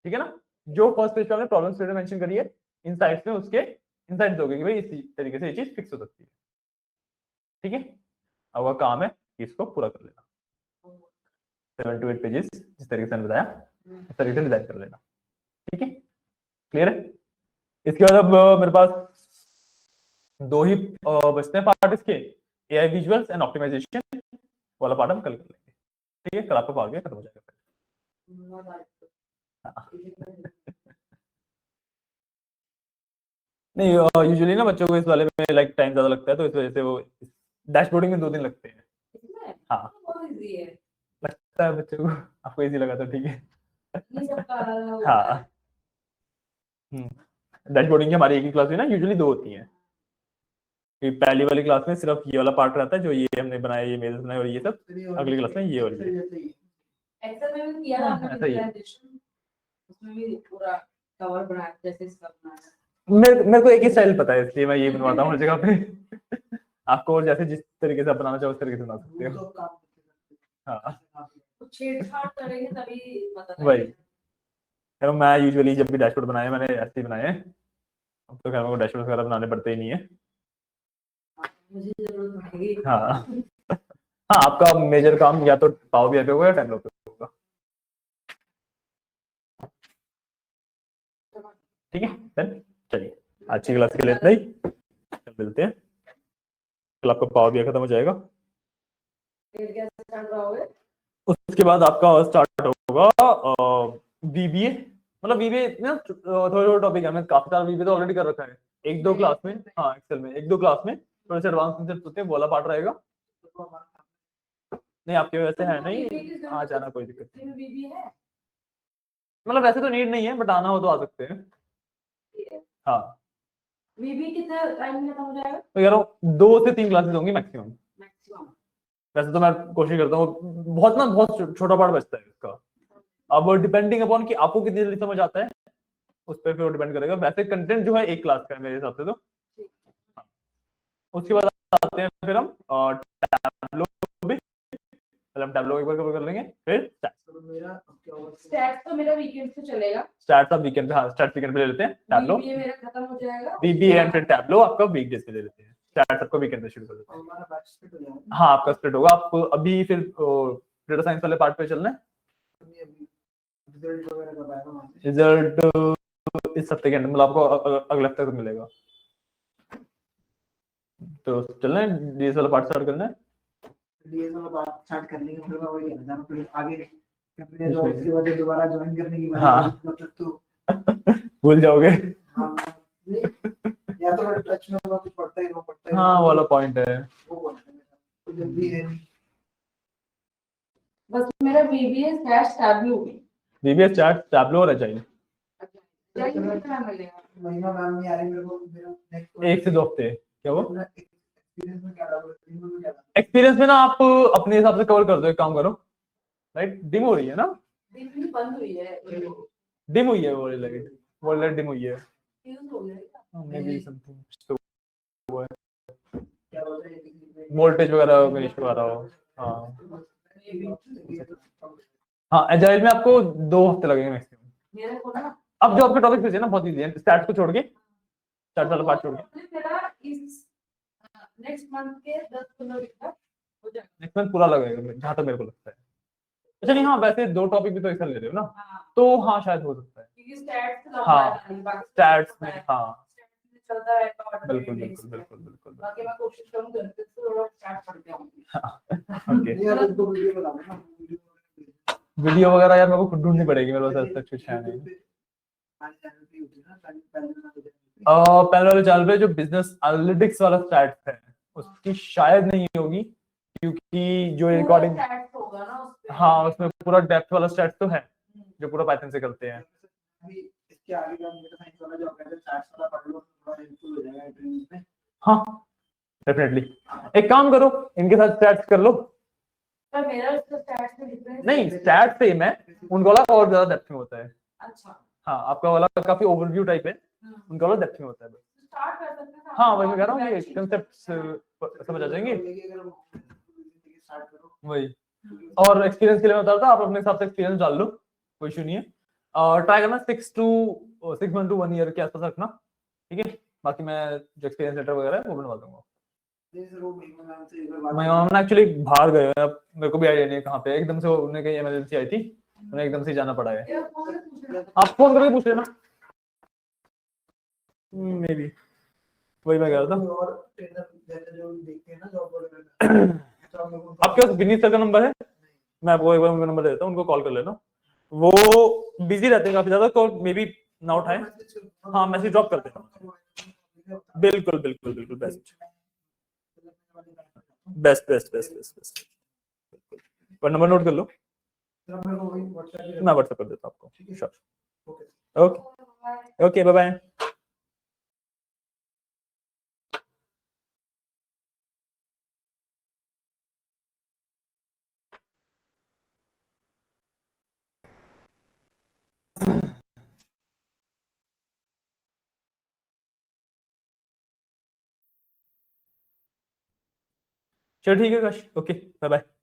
ठीक है ना, जो फर्स्ट पेज पे हमने प्रॉब्लम स्टेटमेंट मेंशन करी है, इनसाइट्स में उसके इनसाइट्स दोगे कि भाई इसी तरीके से ये चीज फिक्स हो सकती है। ठीक है, अब वो काम है कि इसको पूरा कर लेना। 7 to 8 पेजेस जिस तरीके से मैंने बताया इस तरीके से डिजाइन कर लेना। ठीक है, क्लियर है। इसके बाद अब मेरे पास दो ही बचते हैं पार्ट इसके, एआई विजुअल्स एंड ऑप्टिमाइजेशन वाला पार्ट हम कल कर लेंगे। ठीक है, कल आपका पार्ट खत्म हो जाएगा। नहीं यूजुअली ना बच्चों को इस वाले में लाइक टाइम ज्यादा लगता है, तो इस वजह से वो डैशबोर्डिंग में 2 दिन लगते हैं। हाँ लगता है बच्चों को, आपको इजी लगा तो ठीक है। हाँ डैशबोर्डिंग की हमारी एक ही क्लास में ना यूजुअली 2 होती हैं। पहली वाली क्लास में सिर्फ ये वाला पार्ट रहता है जो ये हमने बनाया, ये मेजर्स बनाए और ये सब। अगली क्लास में ये और ये एक्सेल में भी किया था हमने ऐसा ही है। प्रेजेंटेशन, उसमें भी पूरा कवर बनाया जैसे इसका बनाया। मेरे को एक ही स्टाइल पता है इसलिए मैं ये बनवाता हूँ हर जगह पे। आपको और जैसे जिस तरीके से आप बनाना चाहो उस तरीके से बना सकते हो। हाँ कुछ छेड़छाड़ करेंगे तभी पता वही। लगेगा। खैर मैं यूजुअली जब भी डैशबोर्ड बनाए मैंने ऐसे ही बनाए हैं। अब तो खैर मेरे को डैशबोर्ड वगैरह बनाने पड़ते ही नहीं है। मुझे जरूरत पड़ेगी। हाँ हाँ आपका मेजर काम या तो पावर बीआई पे होगा या टैबलो पे होगा। ठीक है देन चलिए आज की क्लास के लिए इतना ही, कल मिलते हैं। कल आपका पावर बीआई खत्म हो जाएगा, फिर क्या स्टार्ट रहोगे? उसके बाद आपका स्टार्ट होगा बीबीए। मतलब बीबीए ना थोड़े थोड़े टॉपिक है, मैं काफी सारा बीबीए तो ऑलरेडी कर रखा है 1-2 क्लास में। हाँ एक्सेल में 1-2 क्लास में थोड़े से एडवांस कंसेप्ट होते हैं, वो वाला पार्ट रहेगा। नहीं आपके वैसे है नहीं, आ जाना कोई दिक्कत नहीं। बीबी है मतलब वैसे तो नीड नहीं है बट आना हो तो आ सकते हैं। हाँ बीबी कितना टाइम में खत्म हो जाएगा? तो कह रहा हूँ 2 से 3 क्लासेस होंगी मैक्सिमम। मैक्सिमम वैसे तो मैं कोशिश करता हूँ, बहुत ना बहुत छोटा पार्ट बचता है इसका। अब डिपेंडिंग अपॉन कि आपको कितनी जल्दी समझ आता है उस पर फिर डिपेंड करेगा। वैसे कंटेंट जो है 1 क्लास का है मेरे हिसाब से तो। उसके बाद आते हैं फिर हम टैबलो पे, हम टैबलो एक बार कवर कर लेंगे। फिर स्टैट्स तो मेरा वीकेंड से चलेगा। स्टार्ट आप वीकेंड पे, हाँ स्टार्ट वीकेंड पे ले लेते हैं टैबलो। बीबीए मेरा खत्म हो जाएगा। बीबीए एंड फिर टैबलो आपका वीकडेज पे ले लेते हैं। स्टार्ट आपको वीकेंड पे शुरू कर देते हैं। हाँ आपका स्प्लिट होगा। आपको अभी फिर डेटा साइंस वाले पार्ट पे चलना है। रिजल्ट इस हफ्ते के अंदर मतलब आपको अगले हफ्ते तक मिलेगा। तो चलना है डीएस वाला पार्ट स्टार्ट करना है। डीएस वाला पार्ट स्टार्ट करने के मतलब वही है ना, फिर आगे अपने जो इसके बाद दोबारा ज्वाइन करने की बात हाँ। है तब तो भूल जाओगे। हाँ, या तो टच में होगा तो पढ़ता ही पढ़ता ही हाँ वाला पॉइंट है। वो पढ़ता है तो जल्दी है। बस मेरा BBA slash Tableau BBA chat Tableau और एजाइल कितना मिलेगा? महीना मैम नहीं आ रही मेरे को, मेरा नेक्स्ट 1 से 2 हफ्ते। क्या वो एक्सपीरियंस में क्या डालो, में क्या एक्सपीरियंस में ना आप अपने हिसाब से कवर कर दो। एक काम करो, लाइट डिम हो रही है ना, बीबी बंद हुई है, डिम हुई है वो लाइट डिम हुई है। फ्यूज हो गया। मे बी समथिंग तो क्या बोलते हैं वोल्टेज वगैरह का इशू आ रहा हो। हाँ हाँ एजाइल में आपको 2 हफ्ते लगेंगे मैक्सिमम। मेरे को ना अब जो आपके टॉपिक बचे ना बहुत इजी है, स्टैट्स को छोड़ के, स्टैट्स वाला पार्ट छोड़ के। मेरा इस नेक्स्ट मंथ के 10-15 दिन तक हो जाएगा। नेक्स्ट मंथ पूरा लगेगा जहां तक मेरे को लगता है। अच्छा नहीं हाँ वैसे 2 टॉपिक भी तो एक साथ ले रहे हो ना, हाँ, तो हाँ शायद हो सकता है। क्योंकि स्टैट्स लंबा हाँ, है, बाकी स्टैट्स में हाँ स्टैट्स में चलता है तो बिल्कुल automatic बिल्कुल बिल्कुल बिल्कुल बाकी मैं कोशिश करूंगा घर से थोड़ा स्टार्ट करते हूं। ओके। यार उनको वीडियो बना देना, वीडियो वगैरह यार मेरे को खुद ढूंढनी पड़ेगी, मेरे पास ऐसा कुछ है नहीं। पहले वाले चैनल पे जो बिजनेस एनालिटिक्स वाला स्टैट्स है उसकी शायद नहीं होगी, क्योंकि जो रिकॉर्डिंग स्टैट्स होगा ना उसपे। हाँ उसमें पूरा डेप्थ वाला स्टैट्स तो है जो पूरा पाइथन से करते हैं। अभी इसके आगे का डेटा साइंस वाला जो आपका चार्ट्स वाला पढ़ लो, थोड़ा हेल्पफुल हो जाएगा ट्रेनिंग में। हाँ डेफिनेटली एक काम करो इनके साथ स्टैट्स कर लो। पर मेरा उसका स्टैट्स में डिफरेंस नहीं स्टैट्स सेम है, उनका वाला और ज्यादा डेप्थ में होता है। अच्छा हाँ आपका वाला काफी ओवरव्यू टाइप है, उनका वाला डेप्थ में होता है। स्टार्ट कर सकते हैं। हाँ वही मैं कह रहा हूँ ये कंसेप्ट समझ आ जाएंगे स्टार्ट करो वही। और एक्सपीरियंस के लिए मैं बता रहा था, आप अपने हिसाब से एक्सपीरियंस डाल लो, कोई इशू नहीं है। और ट्राई करना 6 मंथ to 1 ईयर के आसपास रखना, ठीक है। बाकी मैं जो एक्सपीरियंस लेटर वगैरह है वो बनवा दूंगा। दिस रोड महिमा मैम से एक बार बात मैं एक्चुअली बाहर गए हैं, अब मेरे को भी आइडिया नहीं है कहाँ पे है। एकदम से उन्हें कहीं इमरजेंसी आई थी, उन्हें एकदम से जाना पड़ा है। ये फोन से पूछ रहा आप फोन करके पूछ लेना। मे बी वही मैं कह रहा कोई और ट्रेनर जैसे जो देखते हैं ना जॉब वगैरह था। तो हम लोग आपके पास विनीत सर का नंबर है? मैं आपको एक बार उनका नंबर देता हूँ, उनको कॉल कर लेना। वो बिजी रहते हैं काफी ज्यादा, तो मे बी ना उठाएं। हाँ, मैसेज ड्रॉप कर देना। बिल्कुल बिल्कुल बिल्कुल, best best best best best best. पर नंबर नोट कर लो, मैं व्हाट्सएप कर देता हूँ आपको। Sure. Okay okay, bye bye. चलो ठीक है काश, ओके बाय बाय।